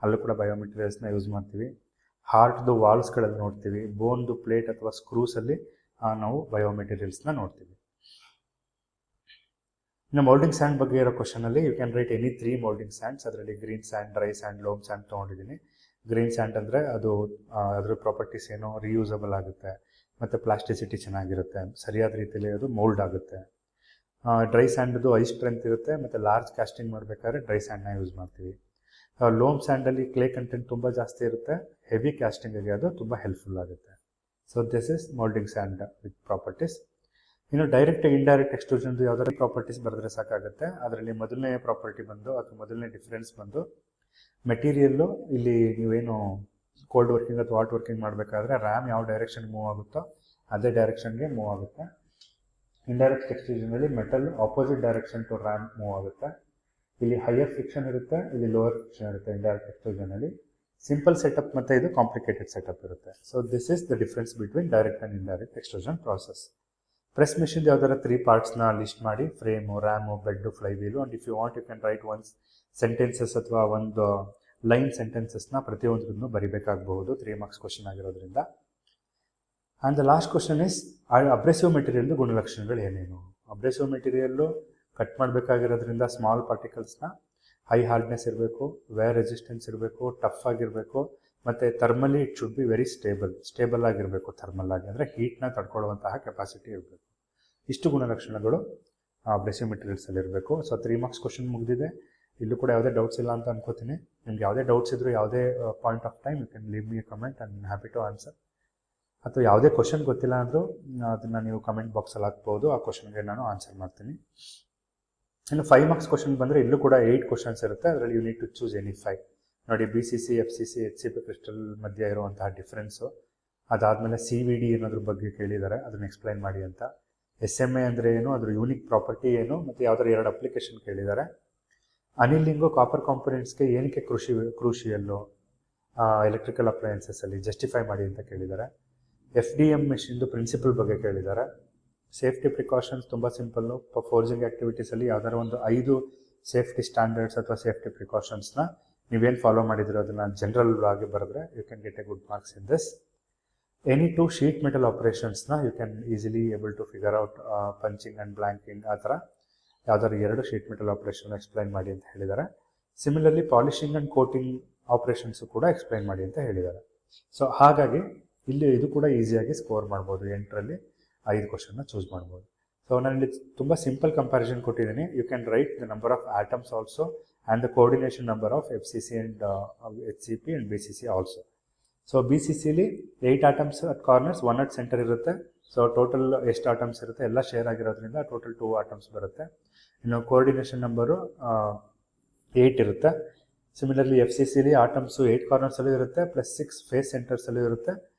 ಅಲ್ಲೂ ಕೂಡ ಬಯೋಮೆಟೀರಿಯಲ್ಸ್ನ ಯೂಸ್ ಮಾಡ್ತೀವಿ. ಹಾರ್ಟ್ದು ವಾಲ್ಸ್ಗಳಲ್ಲಿ ನೋಡ್ತೀವಿ. ಬೋನ್ದು ಪ್ಲೇಟ್ ಅಥವಾ ಸ್ಕ್ರೂಸಲ್ಲಿ ನಾವು ಬಯೋಮೆಟೀರಿಯಲ್ಸ್ನ ನೋಡ್ತೀವಿ. ಇನ್ನು ಮೋಲ್ಡಿಂಗ್ ಸ್ಯಾಂಡ್ ಬಗ್ಗೆ ಇರೋ ಕ್ವಶನಲ್ಲಿ you can write any 3 moulding sands. ಅದರಲ್ಲಿ green sand, dry sand, loam sand ತೊಗೊಂಡಿದ್ದೀನಿ. ಗ್ರೀನ್ ಸ್ಯಾಂಡ್ ಅಂದರೆ ಅದು ಅದರ ಪ್ರಾಪರ್ಟೀಸ್ ಏನೋ ರಿಯೂಸಬಲ್ ಆಗುತ್ತೆ ಮತ್ತು ಪ್ಲಾಸ್ಟಿಸಿಟಿ ಚೆನ್ನಾಗಿರುತ್ತೆ, ಸರಿಯಾದ ರೀತಿಯಲ್ಲಿ ಅದು ಮೋಲ್ಡ್ ಆಗುತ್ತೆ. ಡ್ರೈ ಸ್ಯಾಂಡ್ದು ಹೈ ಸ್ಟ್ರೆಂತ್ ಇರುತ್ತೆ ಮತ್ತು ಲಾರ್ಜ್ ಕ್ಯಾಸ್ಟಿಂಗ್ ಮಾಡಬೇಕಾದ್ರೆ ಡ್ರೈ ಸ್ಯಾಂಡ್ನ ಯೂಸ್ ಮಾಡ್ತೀವಿ. ಲೋಮ್ ಸ್ಯಾಂಡಲ್ಲಿ ಕ್ಲೇ ಕಂಟೆಂಟ್ ತುಂಬ ಜಾಸ್ತಿ ಇರುತ್ತೆ, ಹೆವಿ ಕ್ಯಾಸ್ಟಿಂಗಿಗೆ ಅದು ತುಂಬ ಹೆಲ್ಪ್ಫುಲ್ ಆಗುತ್ತೆ. So this is moulding sand with properties. ಇನ್ನು ಡೈರೆಕ್ಟ್ ಇಂಡೈರೆಕ್ಟ್ ಎಕ್ಸ್ಟ್ರೂಷನ್ದು ಯಾವುದಾದ್ರು ಪ್ರಾಪರ್ಟೀಸ್ ಬರೆದ್ರೆ ಸಾಕಾಗುತ್ತೆ. ಅದರಲ್ಲಿ ಮೊದಲನೇ ಪ್ರಾಪರ್ಟಿ ಬಂದು ಅಥವಾ ಮೊದಲನೇ ಡಿಫ್ರೆನ್ಸ್ ಬಂದು ಮೆಟೀರಿಯಲ್ಲು ಇಲ್ಲಿ ನೀವೇನು ಕೋಲ್ಡ್ ವರ್ಕಿಂಗ್ ಅಥವಾ ಹಾಟ್ ವರ್ಕಿಂಗ್ ಮಾಡಬೇಕಾದ್ರೆ ರ್ಯಾಮ್ ಯಾವ ಡೈರೆಕ್ಷನ್ಗೆ ಮೂವ್ ಆಗುತ್ತೋ ಅದೇ ಡೈರೆಕ್ಷನ್ಗೆ ಮೂವ್ ಆಗುತ್ತೆ. ಇಂಡೈರೆಕ್ಟ್ ಎಕ್ಸ್ಟ್ರೂಷನಲ್ಲಿ metal opposite direction to ram move ಆಗುತ್ತೆ. ಇಲ್ಲಿ ಹೈಯರ್ ಫ್ರಿಕ್ಷನ್ ಇರುತ್ತೆ, ಇಲ್ಲಿ ಲೋವರ್ ಫ್ರಿಕ್ಷನ್ ಇರುತ್ತೆ ಇಂಡೈರೆಕ್ಟ್ ಎಕ್ಸ್ಟ್ರೂಷನಲ್ಲಿ. ಸಿಂಪಲ್ ಸೆಟಪ್ ಮತ್ತು ಇದು ಕಾಂಪ್ಲಿಕೇಟೆಡ್ ಸೆಟಪ್ ಇರುತ್ತೆ. So this is the difference between direct and indirect extrusion process. Press machine ಯಾವ್ದಾರ 3 ಪಾರ್ಟ್ಸ್ನ ಲಿಸ್ಟ್ ಮಾಡಿ, frame, ram, bed, flywheel. And if you want you can write sentences ಅಥವಾ ಒಂದು line ಸೆಂಟೆನ್ಸಸ್ನ ಪ್ರತಿಯೊಂದನ್ನು ಬರಿಬೇಕಾಗಬಹುದು. 3 ಮಾರ್ಕ್ಸ್ ಕ್ವಶನ್ ಆಗಿರೋದ್ರಿಂದ. And the last question is abrasive ಮೆಟೀರಿಯಲ್ದು ಗುಣಲಕ್ಷಣಗಳು ಏನೇನು. ಅಬ್ರೆಸಿವ್ ಮೆಟೀರಿಯಲ್ಲು ಕಟ್ ಮಾಡಬೇಕಾಗಿರೋದ್ರಿಂದ ಸ್ಮಾಲ್ ಪಾರ್ಟಿಕಲ್ಸ್ನ ಹೈ ಹಾರ್ಡ್ನೆಸ್ ಇರಬೇಕು, ವೇರ್ ರೆಸಿಸ್ಟೆನ್ಸ್ ಇರಬೇಕು, ಟಫ್ ಆಗಿರಬೇಕು ಮತ್ತು thermally it should be very stable ಆಗಿರಬೇಕು. ಥರ್ಮಲ್ ಆಗಿ ಅಂದರೆ ಹೀಟ್ನ ತಡ್ಕೊಳ್ಳುವಂತಹ ಕೆಪಾಸಿಟಿ ಇರಬೇಕು. ಇಷ್ಟು ಗುಣಲಕ್ಷಣಗಳು ಅಬ್ರೆಸಿವ್ ಮೆಟೀರಿಯಲ್ಸಲ್ಲಿ ಇರಬೇಕು. ಸೊ 3 ಮಾರ್ಕ್ಸ್ ಕ್ವಶನ್ ಮುಗಿದಿದೆ. ಇಲ್ಲೂ ಕೂಡ ಯಾವುದೇ ಡೌಟ್ಸ್ ಇಲ್ಲ ಅಂತ ಅನ್ಕೋತೀನಿ. ನಿಮ್ಗೆ ಯಾವುದೇ ಡೌಟ್ಸ್ ಇದ್ದರೂ ಯಾವುದೇ point of time you can leave me a comment. I am happy to answer. ಅಥವಾ ಯಾವುದೇ ಕ್ವಶನ್ ಗೊತ್ತಿಲ್ಲ ಅಂದರೂ ಅದನ್ನು ನೀವು ಕಮೆಂಟ್ ಬಾಕ್ಸಲ್ಲಿ ಹಾಕ್ಬೋದು, ಆ ಕ್ವಶನ್ಗೆ ನಾನು ಆನ್ಸರ್ ಮಾಡ್ತೀನಿ. ಇನ್ನು 5 ಮಾರ್ಕ್ಸ್ ಕ್ವಶನ್ ಬಂದರೆ ಇಲ್ಲೂ ಕೂಡ 8 ಕ್ವಶನ್ಸ್ ಇರುತ್ತೆ. ಅದರಲ್ಲಿ you need to choose any 5. ನೋಡಿ, BCC, FCC, HCP ಕ್ರಿಸ್ಟಲ್ ಮಧ್ಯೆ ಇರುವಂತಹ ಡಿಫ್ರೆನ್ಸು, ಅದಾದಮೇಲೆ CVD ಅನ್ನೋದ್ರ ಬಗ್ಗೆ ಕೇಳಿದ್ದಾರೆ, ಅದನ್ನು ಎಕ್ಸ್ಪ್ಲೈನ್ ಮಾಡಿ ಅಂತ. SMA ಅಂದರೆ ಏನು, ಅದ್ರ ಯೂನಿಕ್ ಪ್ರಾಪರ್ಟಿ ಏನು, ಮತ್ತು ಯಾವುದಾದ್ರು 2 ಅಪ್ಲಿಕೇಶನ್ ಕೇಳಿದ್ದಾರೆ. ಅನಿಲಿಂಗು ಕಾಪರ್ ಕಾಂಪೊನೆಂಟ್ಸ್ಗೆ ಏನಕ್ಕೆ ಕ್ರೂಷಿಯಲ್ಲು ಎಲೆಕ್ಟ್ರಿಕಲ್ ಅಪ್ಲಯನ್ಸಸ್ಸಲ್ಲಿ ಜಸ್ಟಿಫೈ ಮಾಡಿ ಅಂತ ಕೇಳಿದ್ದಾರೆ. FDM ಮೆಷಿನ್ದು ಪ್ರಿನ್ಸಿಪಲ್ ಬಗ್ಗೆ ಕೇಳಿದ್ದಾರೆ. ಸೇಫ್ಟಿ ಪ್ರಿಕಾಷನ್ಸ್ ತುಂಬ ಸಿಂಪಲ್ಲು. ಫೋರ್ಜಿಂಗ್ ಆ್ಯಕ್ಟಿವಿಟೀಸಲ್ಲಿ ಯಾವ್ದಾದ್ರು ಒಂದು 5 ಸೇಫ್ಟಿ ಸ್ಟ್ಯಾಂಡರ್ಡ್ಸ್ ಅಥವಾ ಸೇಫ್ಟಿ ಪ್ರಿಕಾಷನ್ಸ್ನ ನೀವೇನು ಫಾಲೋ ಮಾಡಿದಿರೋ ಅದನ್ನು ಜನರಲ್ ಆಗಿ ಬರೆದ್ರೆ you can get a good marks in this. Any 2 sheet metal ಆಪರೇಷನ್ಸ್ನ you can easily able to figure out, punching and blanking, ಆ ಥರ ಯಾವ್ದಾದ್ರು 2 ಶೀಟ್ ಮೆಟಲ್ ಆಪರೇಷನ್ ಎಕ್ಸ್ಪ್ಲೈನ್ ಮಾಡಿ ಅಂತ ಹೇಳಿದ್ದಾರೆ. Similarly polishing and coating operations ಕೂಡ ಎಕ್ಸ್ಪ್ಲೈನ್ ಮಾಡಿ ಅಂತ ಹೇಳಿದ್ದಾರೆ. ಸೊ ಹಾಗಾಗಿ ಇಲ್ಲಿ ಇದು ಕೂಡ ಈಸಿಯಾಗಿ ಸ್ಕೋರ್ ಮಾಡ್ಬೋದು. 8ರಲ್ಲಿ 5 ಕ್ವಶನ್ನ ಚೂಸ್ ಮಾಡ್ಬೋದು. ಸೊ ನಾನು ಇಲ್ಲಿ ತುಂಬ ಸಿಂಪಲ್ ಕಂಪ್ಯಾರಿಸನ್ ಕೊಟ್ಟಿದ್ದೀನಿ. You can write the number of atoms also and the coordination number of FCC and HCP and BCC also. So BCCಲಿ 8 atoms at corners, 1 at centre ಇರುತ್ತೆ. ಸೊ ಟೋಟಲ್ ಎಷ್ಟು atoms ಇರುತ್ತೆ ಎಲ್ಲ share ಆಗಿರೋದ್ರಿಂದ total 2 atoms ಬರುತ್ತೆ. ಇನ್ನು coordination number 8 ಇರುತ್ತೆ. Similarly FCCಲಿ atoms 8 ಕಾರ್ನರ್ಸಲ್ಲೂ ಇರುತ್ತೆ, ಪ್ಲಸ್ 6 ಫೇಸ್ ಸೆಂಟರ್ಸಲ್ಲೂ ಇರುತ್ತೆ.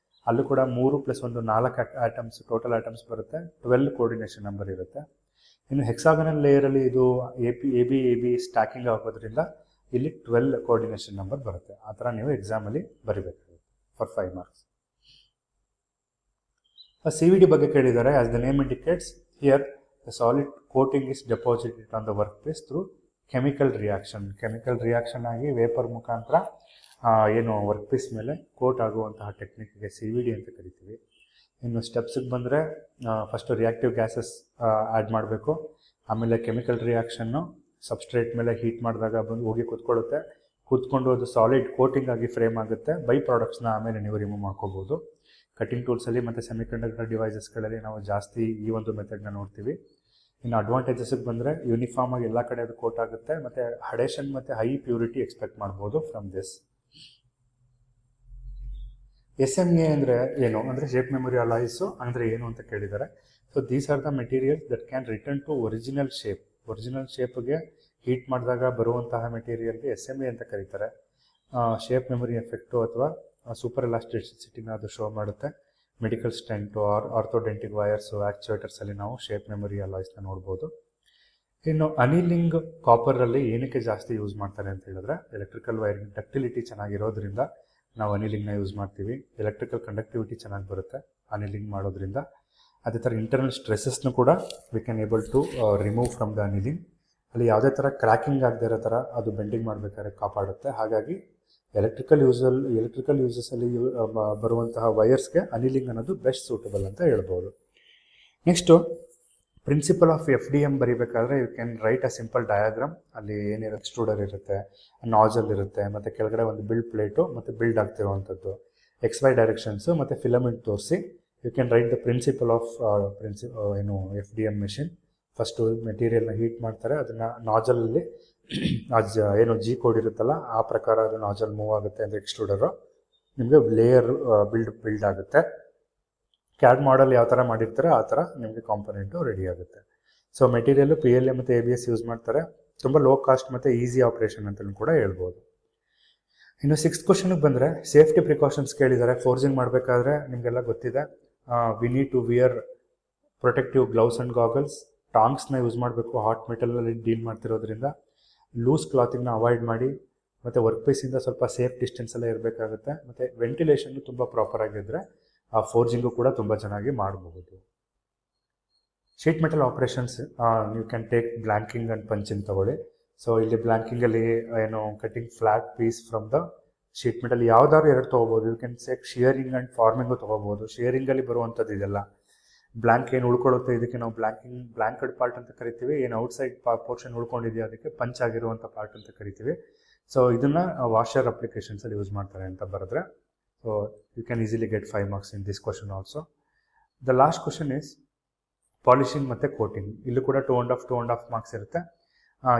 ಅಲ್ಲೂ ಕೂಡ 3 + 1 4 ಆಟಮ್ಸ್ ಟೋಟಲ್ ಆಟಮ್ಸ್ ಬರುತ್ತೆ. 12 ಕೋಆರ್ಡಿನೇಷನ್ ನಂಬರ್ ಇರುತ್ತೆ. ಇನ್ನು ಹೆಕ್ಸಾಗನಲ್ ಲೇಯರಲ್ಲಿ ಇದು AB ಸ್ಟ್ಯಾಕಿಂಗ್ ಆಗೋದ್ರಿಂದ ಇಲ್ಲಿ 12 ಕೋಆರ್ಡಿನೇಷನ್ ನಂಬರ್ ಬರುತ್ತೆ. ಆ ಥರ ನೀವು ಎಕ್ಸಾಮಲ್ಲಿ ಬರಿಬೇಕಾಗುತ್ತೆ ಫಾರ್ 5 ಮಾರ್ಕ್ಸ್. CVD ಬಗ್ಗೆ ಕೇಳಿದ್ದಾರೆ. As the name indicates, here the solid coating is deposited on the work piece through chemical reaction ಆಗಿ ವೇಪರ್ ಮುಖಾಂತರ ಏನು ವರ್ಕ್ ಪೀಸ್ ಮೇಲೆ ಕೋಟ್ ಆಗುವಂತಹ ಟೆಕ್ನಿಕ್ಗೆ CVD ಅಂತ ಕರಿತೀವಿ. ಇನ್ನು ಸ್ಟೆಪ್ಸಿಗೆ ಬಂದರೆ ಫಸ್ಟು ರಿಯಾಕ್ಟಿವ್ ಗ್ಯಾಸಸ್ ಆ್ಯಡ್ ಮಾಡಬೇಕು. ಆಮೇಲೆ ಕೆಮಿಕಲ್ ರಿಯಾಕ್ಷನ್ನು ಸಬ್ಸ್ಟ್ರೇಟ್ ಮೇಲೆ ಹೀಟ್ ಮಾಡಿದಾಗ ಬಂದು ಹೋಗಿ ಕೂತ್ಕೊಂಡು ಅದು ಸಾಲಿಡ್ ಕೋಟಿಂಗ್ ಆಗಿ ಫ್ರೇಮ್ ಆಗುತ್ತೆ. ಬೈ ಪ್ರಾಡಕ್ಟ್ಸ್ನ ಆಮೇಲೆ ನೀವು ರಿಮೂವ್ ಮಾಡ್ಕೋಬೋದು. ಕಟಿಂಗ್ ಟೂಲ್ಸಲ್ಲಿ ಮತ್ತು ಸೆಮಿಕಂಡಕ್ಟರ್ ಡಿವೈಸಸ್ಗಳಲ್ಲಿ ನಾವು ಜಾಸ್ತಿ ಈ ಒಂದು ಮೆಥಡ್ನ ನೋಡ್ತೀವಿ. ಇನ್ನು ಅಡ್ವಾಂಟೇಜಸ್ಗೆ ಬಂದರೆ ಯೂನಿಫಾರ್ಮ್ ಆಗಿ ಎಲ್ಲ ಕಡೆ ಅದು ಕೋಟ್ ಆಗುತ್ತೆ, ಮತ್ತು ಹಡೇಷನ್ ಮತ್ತು ಹೈ ಪ್ಯೂರಿಟಿ ಎಕ್ಸ್ಪೆಕ್ಟ್ ಮಾಡ್ಬೋದು ಫ್ರಮ್ ದಿಸ್. SMA ಅಂದರೆ ಏನು ಅಂದರೆ ಶೇಪ್ ಮೆಮೊರಿ ಅಲಾಯ್ಸು ಅಂದರೆ ಏನು ಅಂತ ಕೇಳಿದ್ದಾರೆ. So these are the materials that can return to original ಶೇಪ್ಗೆ ಹೀಟ್ ಮಾಡಿದಾಗ ಬರುವಂತಹ ಮೆಟೀರಿಯಲ್ಗೆ SMA ಅಂತ ಕರೀತಾರೆ. ಶೇಪ್ ಮೆಮೊರಿ ಎಫೆಕ್ಟು ಅಥವಾ ಸೂಪರ್ ಎಲಾಸ್ಟಿಸಿಟಿನ ಅದು ಶೋ ಮಾಡುತ್ತೆ. ಮೆಡಿಕಲ್ ಸ್ಟೆಂಟು ಆರ್ಥೋಡೆಂಟಿಕ್ ವೈರ್ಸು ಆ್ಯಕ್ಚುಯೇಟರ್ಸಲ್ಲಿ ನಾವು ಶೇಪ್ ಮೆಮೊರಿ ಅಲಾಯ್ಸ್ನ ನೋಡ್ಬೋದು. ಇನ್ನು ಅನಿಲಿಂಗ್ ಕಾಪರಲ್ಲಿ ಏನಕ್ಕೆ ಜಾಸ್ತಿ ಯೂಸ್ ಮಾಡ್ತಾರೆ ಅಂತ ಹೇಳಿದ್ರೆ, ಎಲೆಕ್ಟ್ರಿಕಲ್ ವೈರಿಂಗ್ ಡಕ್ಟಿಲಿಟಿ ಚೆನ್ನಾಗಿರೋದ್ರಿಂದ ನಾವು ಅನಿಲಿಂಗ್ನ ಯೂಸ್ ಮಾಡ್ತೀವಿ. ಎಲೆಕ್ಟ್ರಿಕಲ್ ಕಂಡಕ್ಟಿವಿಟಿ ಚೆನ್ನಾಗಿ ಬರುತ್ತೆ ಅನಿಲಿಂಗ್ ಮಾಡೋದ್ರಿಂದ. ಅದೇ ಥರ ಇಂಟರ್ನಲ್ ಸ್ಟ್ರೆಸಸ್ನು ಕೂಡ we can able to remove from the annealing. ಅಲ್ಲಿ ಯಾವುದೇ ಥರ ಕ್ರ್ಯಾಕಿಂಗ್ ಆಗದೇ ಇರೋ ಥರ ಅದು ಬೆಂಡಿಂಗ್ ಮಾಡಬೇಕಾದ್ರೆ ಕಾಪಾಡುತ್ತೆ. ಹಾಗಾಗಿ ಎಲೆಕ್ಟ್ರಿಕಲ್ ಯೂಸಸಲ್ಲಿ ಬರುವಂತಹ ವೈರ್ಸ್ಗೆ ಅನಿಲಿಂಗ್ ಅನ್ನೋದು ಬೆಸ್ಟ್ ಸೂಟಬಲ್ ಅಂತ ಹೇಳ್ಬೋದು. ನೆಕ್ಸ್ಟು ಪ್ರಿನ್ಸಿಪಲ್ ಆಫ್ FDM ಬರೀಬೇಕಾದ್ರೆ you can write a simple diagram. ಅಲ್ಲಿ ಏನಿರುತ್ತೆ, ಎಕ್ಸ್ಟ್ರೂಡರ್ ಇರುತ್ತೆ, ನಾಜಲ್ ಇರುತ್ತೆ, ಮತ್ತು ಕೆಳಗಡೆ ಒಂದು ಬಿಲ್ಡ್ ಪ್ಲೇಟು ಮತ್ತು ಬಿಲ್ಡ್ ಆಗ್ತಿರುವಂಥದ್ದು, XY ಡೈರೆಕ್ಷನ್ಸು ಮತ್ತು ಫಿಲಮೆಂಟ್ ತೋರಿಸಿ you can write the principle of FDM machine. First ಮೆಟೀರಿಯಲ್ನ ಹೀಟ್ ಮಾಡ್ತಾರೆ, ಅದನ್ನು ನಾಜಲಲ್ಲಿ ಏನು G ಕೋಡ್ ಇರುತ್ತಲ್ಲ ಆ ಪ್ರಕಾರ ಅದು ನಾಜಲ್ ಮೂವ್ ಆಗುತ್ತೆ ಅಂದರೆ ಎಕ್ಸ್ಟ್ರೂಡರು ನಿಮಗೆ ಲೇಯರ್ ಬಿಲ್ಡ್ ಆಗುತ್ತೆ. CAD ಮಾಡಲ್ ಯಾವ ಥರ ಮಾಡಿರ್ತಾರೆ ಆ ಥರ ನಿಮಗೆ ಕಾಂಪೊನೆಂಟು ರೆಡಿ ಆಗುತ್ತೆ. ಸೊ ಮೆಟೀರಿಯಲ್ಲು PLA ಮತ್ತು ABS ಯೂಸ್ ಮಾಡ್ತಾರೆ. ತುಂಬ ಲೋ ಕಾಸ್ಟ್ ಮತ್ತು ಈಸಿ ಆಪ್ರೇಷನ್ ಅಂತಲೂ ಕೂಡ ಹೇಳ್ಬೋದು. ಇನ್ನು 6th ಕ್ವಶನ್ಗೆ ಬಂದರೆ ಸೇಫ್ಟಿ ಪ್ರಿಕಾಷನ್ಸ್ ಕೇಳಿದ್ದಾರೆ. ಫೋರ್ಜಿಂಗ್ ಮಾಡಬೇಕಾದ್ರೆ ನಿಮಗೆಲ್ಲ ಗೊತ್ತಿದೆ, we need to wear protective gloves and goggles. ಟಾಂಗ್ಸ್ನ ಯೂಸ್ ಮಾಡಬೇಕು, ಹಾಟ್ ಮೆಟಲಲ್ಲಿ ಡೀಲ್ ಮಾಡ್ತಿರೋದ್ರಿಂದ. ಲೂಸ್ ಕ್ಲಾತಿಂಗ್ನ ಅವಾಯ್ಡ್ ಮಾಡಿ, ಮತ್ತು ವರ್ಕ್ ಪೀಸಿಂದ ಸ್ವಲ್ಪ ಸೇಫ್ ಡಿಸ್ಟೆನ್ಸಲ್ಲೇ ಇರಬೇಕಾಗುತ್ತೆ. ಮತ್ತು ವೆಂಟಿಲೇಷನ್ನು ತುಂಬ ಪ್ರಾಪರ್ ಆಗಿದ್ದರೆ ಆ ಫೋರ್ಜಿಂಗು ಕೂಡ ತುಂಬ ಚೆನ್ನಾಗಿ ಮಾಡಬಹುದು. Sheet metal operations you can take blanking and punching ತಗೊಳ್ಳಿ. ಸೊ ಇಲ್ಲಿ ಬ್ಲ್ಯಾಂಕಿಂಗಲ್ಲಿ cutting flat piece from the sheet metal ಯಾವ್ದಾದ್ರು 2 ತೊಗೋಬೋದು. You can take shearing and forming ತೊಗೋಬೋದು. ಶಿಯರಿಂಗಲ್ಲಿ ಬರುವಂಥದ್ದು ಇದೆಲ್ಲ. ಬ್ಲ್ಯಾಂಕ್ ಏನು ಉಳ್ಕೊಳ್ಳುತ್ತೆ ಇದಕ್ಕೆ ನಾವು ಬ್ಲ್ಯಾಂಕೆಡ್ ಪಾರ್ಟ್ ಅಂತ ಕರಿತೀವಿ. ಏನು ಔಟ್ಸೈಡ್ ಪೋರ್ಷನ್ ಉಳ್ಕೊಂಡಿದೆಯಾ ಅದಕ್ಕೆ ಪಂಚ್ ಆಗಿರುವಂಥ ಪಾರ್ಟ್ ಅಂತ ಕರಿತೀವಿ. ಸೊ ಇದನ್ನು ವಾಷರ್ ಅಪ್ಲಿಕೇಶನ್ಸಲ್ಲಿ ಯೂಸ್ ಮಾಡ್ತಾರೆ ಅಂತ ಬರೆದ್ರೆ so you can easily get 5 marks in this question also. The last question is polishing ಮತ್ತು ಕೋಟಿಂಗ್. ಇಲ್ಲೂ ಕೂಡ 2.5 ಮಾರ್ಕ್ಸ್ ಇರುತ್ತೆ.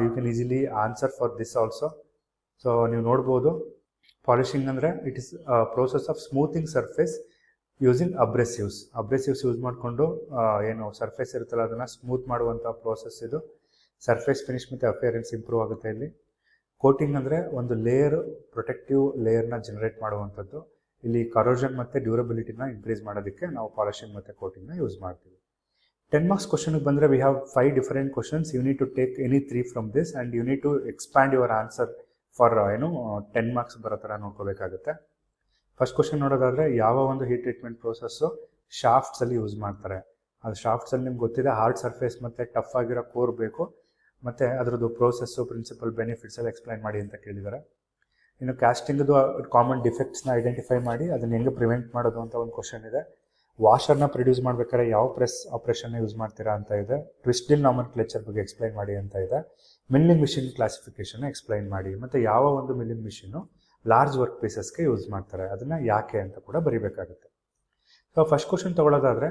You can easily answer for this also. So ನೀವು ನೋಡ್ಬೋದು, ಪಾಲಿಷಿಂಗ್ ಅಂದರೆ it is process of smoothing surface using abrasives use ಮಾಡಿಕೊಂಡು ಏನು surface ಇರುತ್ತಲ್ಲ ಅದನ್ನು ಸ್ಮೂತ್ ಮಾಡುವಂಥ ಪ್ರೋಸೆಸ್ ಇದು. ಸರ್ಫೇಸ್ ಫಿನಿಶ್ ಮತ್ತು ಅಪಿಯರೆನ್ಸ್ ಇಂಪ್ರೂವ್ ಆಗುತ್ತೆ ಇಲ್ಲಿ. ಕೋಟಿಂಗ್ ಅಂದರೆ ಒಂದು ಪ್ರೊಟೆಕ್ಟಿವ್ ಲೇಯರ್ನ ಜನರೇಟ್ ಮಾಡುವಂಥದ್ದು. ಇಲ್ಲಿ ಕರೋಷನ್ ಮತ್ತು ಡ್ಯೂರಬಿಲಿಟಿನ ಇನ್ಕ್ರೀಸ್ ಮಾಡೋದಕ್ಕೆ ನಾವು ಪಾಲಿಶಿಂಗ್ ಮತ್ತು ಕೋಟಿಂಗ್ನ ಯೂಸ್ ಮಾಡ್ತೀವಿ. 10 ಮಾರ್ಕ್ಸ್ ಕ್ವಶನ್ಗೆ ಬಂದರೆ we have 5 different questions. You need to take any 3 from this and you need to expand your answer for 10 marks ಬರೋ ಥರ ನೋಡ್ಕೋಬೇಕಾಗುತ್ತೆ. ಫಸ್ಟ್ ಕ್ವಶನ್ ನೋಡೋದಾದರೆ, ಯಾವ ಒಂದು ಹೀಟ್ ಟ್ರೀಟ್ಮೆಂಟ್ ಪ್ರೋಸೆಸ್ಸು ಶಾಫ್ಟ್ಸಲ್ಲಿ ಯೂಸ್ ಮಾಡ್ತಾರೆ? ಅದು ಶಾಫ್ಟ್ಸಲ್ಲಿ ನಿಮ್ಗೆ ಗೊತ್ತಿದೆ, ಹಾರ್ಡ್ ಸರ್ಫೇಸ್ ಮತ್ತು ಟಫ್ ಆಗಿರೋ ಕೋರ್ ಬೇಕು, ಮತ್ತು ಅದರದ್ದು ಪ್ರೋಸೆಸ್ಸು, ಪ್ರಿನ್ಸಿಪಲ್, ಬೆನಿಫಿಟ್ಸ್ ಎಲ್ಲ ಎಕ್ಸ್ಪ್ಲೈನ್ ಮಾಡಿ ಅಂತ ಕೇಳಿದ್ದಾರೆ. ಇನ್ನು ಕ್ಯಾಸ್ಟಿಂಗ್ದು ಕಾಮನ್ ಡಿಫೆಕ್ಟ್ಸ್ನ ಐಡೆಂಟಿಫೈ ಮಾಡಿ ಅದನ್ನು ಹೆಂಗೆ ಪ್ರಿವೆಂಟ್ ಮಾಡೋದು ಅಂತ ಒಂದು ಕ್ವಶನ್ ಇದೆ. ವಾಷರ್ನ ಪ್ರೊಡ್ಯೂಸ್ ಮಾಡ್ಬೇಕಾದ್ರೆ ಯಾವ ಪ್ರೆಸ್ ಆಪ್ರೇಷನ್ನ ಯೂಸ್ ಮಾಡ್ತೀರಾ ಅಂತ ಇದೆ. ಟ್ವಿಸ್ಟಿಲ್ ನಾಮನ್ಕ್ಲೇಚರ್ ಬಗ್ಗೆ ಎಕ್ಸ್ಪ್ಲೈನ್ ಮಾಡಿ ಅಂತ ಇದೆ. ಮಿಲ್ಲಿಂಗ್ ಮಿಷಿನ್ ಕ್ಲಾಸಿಫಿಕೇಷನ್ ಎಕ್ಸ್ಪ್ಲೈನ್ ಮಾಡಿ, ಮತ್ತು ಯಾವ ಒಂದು ಮಿಲ್ಲಿಂಗ್ ಮಿಷಿನ್ನು ಲಾರ್ಜ್ ವರ್ಕ್ ಪೀಸಸ್ಗೆ ಯೂಸ್ ಮಾಡ್ತಾರೆ, ಅದನ್ನು ಯಾಕೆ ಅಂತ ಕೂಡ ಬರೀಬೇಕಾಗುತ್ತೆ. ಸೊ ಫಸ್ಟ್ ಕ್ವಶನ್ ತೊಗೊಳ್ಳೋದಾದರೆ,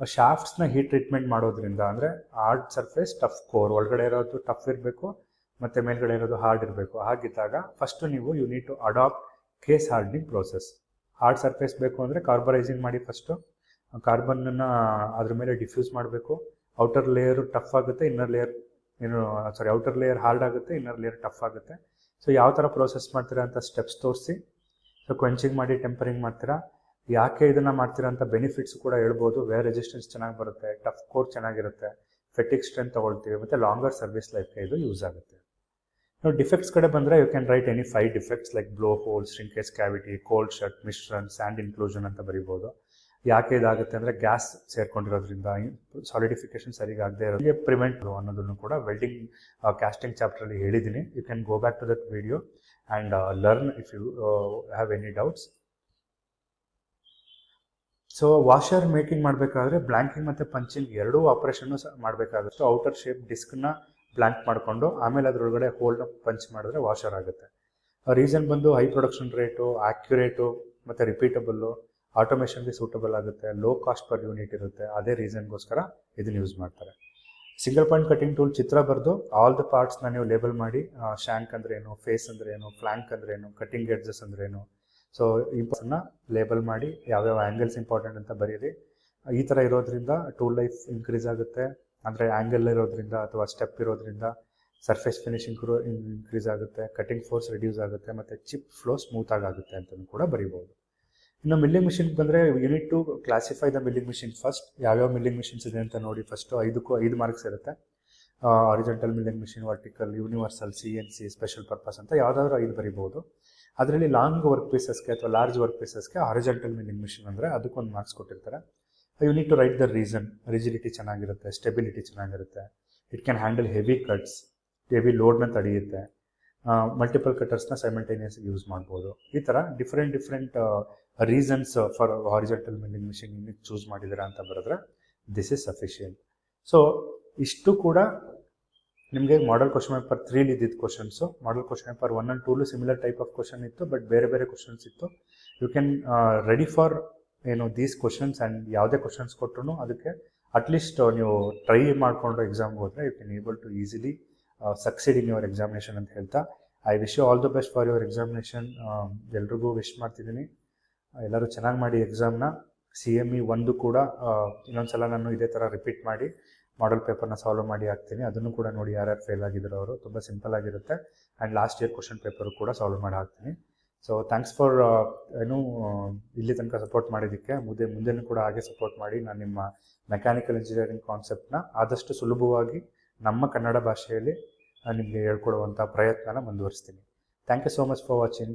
ಶಾಫ್ಟ್ಸ್ನ ಹೀಟ್ ಟ್ರೀಟ್ಮೆಂಟ್ ಮಾಡೋದ್ರಿಂದ ಅಂದರೆ ಹಾರ್ಡ್ ಸರ್ಫೇಸ್, ಟಫ್ ಕೋರ್, ಒಳಗಡೆ ಇರೋದು ಟಫ್ ಇರಬೇಕು ಮತ್ತು ಮೇಲ್ಗಡೆ ಇರೋದು ಹಾರ್ಡ್ ಇರಬೇಕು. ಹಾಗಿದ್ದಾಗ ಫಸ್ಟು ನೀವು you need to adapt case hardening process. Hard surface ಬೇಕು ಅಂದರೆ ಕಾರ್ಬರೈಸಿಂಗ್ ಮಾಡಿ, ಫಸ್ಟು ಕಾರ್ಬನ್ನನ್ನು ಅದ್ರ ಮೇಲೆ ಡಿಫ್ಯೂಸ್ ಮಾಡಬೇಕು. ಔಟರ್ ಲೇಯರು ಟಫ್ ಆಗುತ್ತೆ, ಔಟರ್ ಲೇಯರ್ ಹಾರ್ಡ್ ಆಗುತ್ತೆ, ಇನ್ನರ್ ಲೇಯರ್ ಟಫ್ ಆಗುತ್ತೆ. ಸೊ ಯಾವ ಥರ ಪ್ರೋಸೆಸ್ ಮಾಡ್ತೀರಾ ಅಂತ ಸ್ಟೆಪ್ಸ್ ತೋರಿಸಿ. ಸೊ ಕ್ವೆಂಚಿಂಗ್ ಮಾಡಿ ಟೆಂಪರಿಂಗ್ ಮಾಡ್ತೀರಾ. ಯಾಕೆ ಇದನ್ನು ಮಾಡ್ತೀರಾ ಅಂತ ಬೆನಿಫಿಟ್ಸ್ ಕೂಡ ಹೇಳ್ಬೋದು. ವೇರ್ ರೆಸಿಸ್ಟೆನ್ಸ್ ಚೆನ್ನಾಗಿ ಬರುತ್ತೆ, ಟಫ್ ಕೋರ್ ಚೆನ್ನಾಗಿರುತ್ತೆ, ಫೆಟಿಕ್ ಸ್ಟ್ರೆಂತ್ ತೊಗೊಳ್ತೀವಿ, ಮತ್ತು ಲಾಂಗರ್ ಸರ್ವಿಸ್ ಲೈಫ್ಗೆ ಇದು ಯೂಸ್ ಆಗುತ್ತೆ. ನಾವು ಡಿಫೆಕ್ಟ್ಸ್ ಕಡೆ ಬಂದರೆ you can write any 5 defects like blowhole, shrinkage cavity, cold shut, misrun, sand inclusion ಅಂತ ಬರಿಬೋದು. ಯಾಕೆ ಇದಾಗುತ್ತೆ ಅಂದರೆ ಗ್ಯಾಸ್ ಸೇರ್ಕೊಂಡಿರೋದ್ರಿಂದ, ಸಾಲಿಡಿಫಿಕೇಶನ್ ಸರಿಗಾಗದೇ ಇರೋದಕ್ಕೆ ಪ್ರಿವೆಂಟ್ ಅನ್ನೋದನ್ನು ಕೂಡ ವೆಲ್ಡಿಂಗ್ ಕ್ಯಾಸ್ಟಿಂಗ್ ಚಾಪ್ಟ್ರಲ್ಲಿ ಹೇಳಿದ್ದೀನಿ. You can go back to that video and learn if you have any doubts. So washer making ಮಾಡಬೇಕಾದ್ರೆ ಬ್ಲ್ಯಾಂಕಿಂಗ್ ಮತ್ತು ಪಂಚಿಂಗ್ ಎರಡೂ ಆಪ್ರೇಷನ್ನು ಮಾಡಬೇಕಾಗುತ್ತೆ. ಔಟರ್ ಶೇಪ್ ಡಿಸ್ಕ್ನ ಬ್ಲ್ಯಾಂಕ್ ಮಾಡಿಕೊಂಡು ಆಮೇಲೆ ಅದರೊಳಗಡೆ ಹೋಲ್ನ ಪಂಚ್ ಮಾಡಿದ್ರೆ ವಾಷರ್ ಆಗುತ್ತೆ. ರೀಸನ್ ಬಂದು ಹೈ ಪ್ರೊಡಕ್ಷನ್ ರೇಟು, ಆ್ಯಕ್ಯುರೇಟು ಮತ್ತು ರಿಪೀಟಬಲ್ಲು, ಆಟೋಮೇಷನ್ಗೆ ಸೂಟಬಲ್ ಆಗುತ್ತೆ, ಲೋ ಕಾಸ್ಟ್ ಪರ್ ಯೂನಿಟ್ ಇರುತ್ತೆ. ಅದೇ ರೀಸನ್ಗೋಸ್ಕರ ಇದನ್ನು ಯೂಸ್ ಮಾಡ್ತಾರೆ. ಸಿಂಗಲ್ ಪಾಯಿಂಟ್ ಕಟಿಂಗ್ ಟೂಲ್ ಚಿತ್ರ ಬರೆದು ಆಲ್ ದ ಪಾರ್ಟ್ಸ್ನ ನೀವು ಲೇಬಲ್ ಮಾಡಿ, ಶ್ಯಾಂಕ್ ಅಂದರೆ ಏನು, ಫೇಸ್ ಅಂದರೆ ಏನು, ಫ್ಲ್ಯಾಂಕ್ ಅಂದರೆ ಏನು, ಕಟಿಂಗ್ ಎಡ್ಜಸ್ ಅಂದರೆ ಏನು, ಸೊ ಈ ಪಾರ್ಟ್ಸ್ನ ಲೇಬಲ್ ಮಾಡಿ ಯಾವ್ಯಾವ ಆ್ಯಂಗಲ್ಸ್ ಇಂಪಾರ್ಟೆಂಟ್ ಅಂತ ಬರೀರಿ. ಈ ಥರ ಇರೋದ್ರಿಂದ ಟೂಲ್ ಲೈಫ್ ಇನ್ಕ್ರೀಸ್ ಆಗುತ್ತೆ. ಅಂದರೆ ಆ್ಯಂಗಲ್ ಇರೋದ್ರಿಂದ ಅಥವಾ ಸ್ಟೆಪ್ ಇರೋದ್ರಿಂದ ಸರ್ಫೇಸ್ ಫಿನಿಶಿಂಗ್ ಇನ್ಕ್ರೀಸ್ ಆಗುತ್ತೆ, ಕಟಿಂಗ್ ಫೋರ್ಸ್ ರಿಡ್ಯೂಸ್ ಆಗುತ್ತೆ, ಮತ್ತು ಚಿಪ್ ಫ್ಲೋ ಸ್ಮೂತಾಗಿ ಆಗುತ್ತೆ ಅಂತಲೂ ಕೂಡ ಬರೀಬೋದು. ಇನ್ನು ಮಿಲ್ಲಿಂಗ್ ಮಿಷಿನ್ಗೆ ಬಂದರೆ you need to classify the milling machine first. ಯಾವ್ಯಾವ ಮಿಲ್ಲಿಂಗ್ ಮಿಷಿನ್ಸ್ ಇದೆ ಅಂತ ನೋಡಿ. ಫಸ್ಟು 5 ಮಾರ್ಕ್ಸ್ ಇರುತ್ತೆ. Horizontal milling machine, vertical, universal, CNC, special purpose ಅಂತ ಯಾವುದಾದ್ರೂ 5 ಬರೀಬೋದು. ಅದರಲ್ಲಿ ಲಾಂಗ್ ವರ್ಕ್ ಪೀಸಸ್ಗೆ ಅಥವಾ ಲಾರ್ಜ್ ವರ್ಕ್ ಪೀಸಸ್ಗೆ ಹಾರಿಜಾಂಟಲ್ ಮಿಲ್ಲಿಂಗ್ ಮಿಷಿನ್ ಅಂದರೆ ಅದಕ್ಕೊಂದು ಮಾರ್ಕ್ಸ್ ಕೊಟ್ಟಿರ್ತಾರೆ. You need to write the reason. Rigidity ಚೆನ್ನಾಗಿರುತ್ತೆ, ಸ್ಟೆಬಿಲಿಟಿ ಚೆನ್ನಾಗಿರುತ್ತೆ, it can handle heavy cuts, heavy ಲೋಡ್ನ ತಡೆಯುತ್ತೆ, ಮಲ್ಟಿಪಲ್ ಕಟರ್ಸ್ನ ಸೈಮಲ್ಟೇನಿಯಸ್ ಯೂಸ್ ಮಾಡ್ಬೋದು. ಈ ಥರ different reasons for horizontal milling machine choose ಮಾಡಿದ್ದೀರಾ ಅಂತ ಬರೆದ್ರೆ ದಿಸ್ ಇಸ್ ಸಫಿಷಿಯೆಂಟ್. ಸೊ ಇಷ್ಟು ಕೂಡ ನಿಮಗೆ ಮಾಡೆಲ್ ಕ್ವಶನ್ ಪೇಪರ್ 3 ಇದ್ದಿದ್ದು questions. Model question paper 1 and 2 similar type of question ಇತ್ತು, ಬಟ್ ಬೇರೆ ಕ್ವಶನ್ಸ್ ಇತ್ತು. You can ready for these questions and ಯಾವುದೇ ಕ್ವಶನ್ಸ್ ಕೊಟ್ಟರು ಅದಕ್ಕೆ ಅಟ್ಲೀಸ್ಟ್ ನೀವು ಟ್ರೈ ಮಾಡಿಕೊಂಡು ಎಕ್ಸಾಮ್ಗೆ ಹೋದರೆ you can able to easily succeed in your examination ಅಂತ ಹೇಳ್ತಾ, I wish you all the best for your examination. ಎಲ್ರಿಗೂ ವಿಶ್ ಮಾಡ್ತಿದ್ದೀನಿ. ಎಲ್ಲರೂ ಚೆನ್ನಾಗಿ ಮಾಡಿ ಎಕ್ಸಾಮ್ನ. CME 1 ಕೂಡ ಇನ್ನೊಂದ್ಸಲ ನಾನು ಇದೇ ಥರ ರಿಪೀಟ್ ಮಾಡಿ ಮಾಡೆಲ್ ಪೇಪರ್ನ ಸಾಲ್ವ್ ಮಾಡಿ ಹಾಕ್ತೀನಿ. ಅದನ್ನು ಕೂಡ ನೋಡಿ ಯಾರ್ಯಾರು ಫೇಲ್ ಆಗಿದ್ರು ಅವರು. ತುಂಬ ಸಿಂಪಲ್ ಆಗಿರುತ್ತೆ. And last year question paper ಕೂಡ ಸಾಲ್ವ್ ಮಾಡಿ ಹಾಕ್ತೀನಿ. ಸೊ ಥ್ಯಾಂಕ್ಸ್ ಫಾರ್ ಇಲ್ಲಿ ತನಕ ಸಪೋರ್ಟ್ ಮಾಡಿದ್ದಕ್ಕೆ. ಮುಂದೆನೂ ಕೂಡ ಹಾಗೆ ಸಪೋರ್ಟ್ ಮಾಡಿ. ನಾನು ನಿಮ್ಮ ಮೆಕ್ಯಾನಿಕಲ್ ಇಂಜಿನಿಯರಿಂಗ್ ಕಾನ್ಸೆಪ್ಟ್ನ ಆದಷ್ಟು ಸುಲಭವಾಗಿ ನಮ್ಮ ಕನ್ನಡ ಭಾಷೆಯಲ್ಲಿ ನಿಮಗೆ ಹೇಳ್ಕೊಡುವಂಥ ಪ್ರಯತ್ನನ ಮುಂದುವರಿಸ್ತೀನಿ. Thank you so much for watching.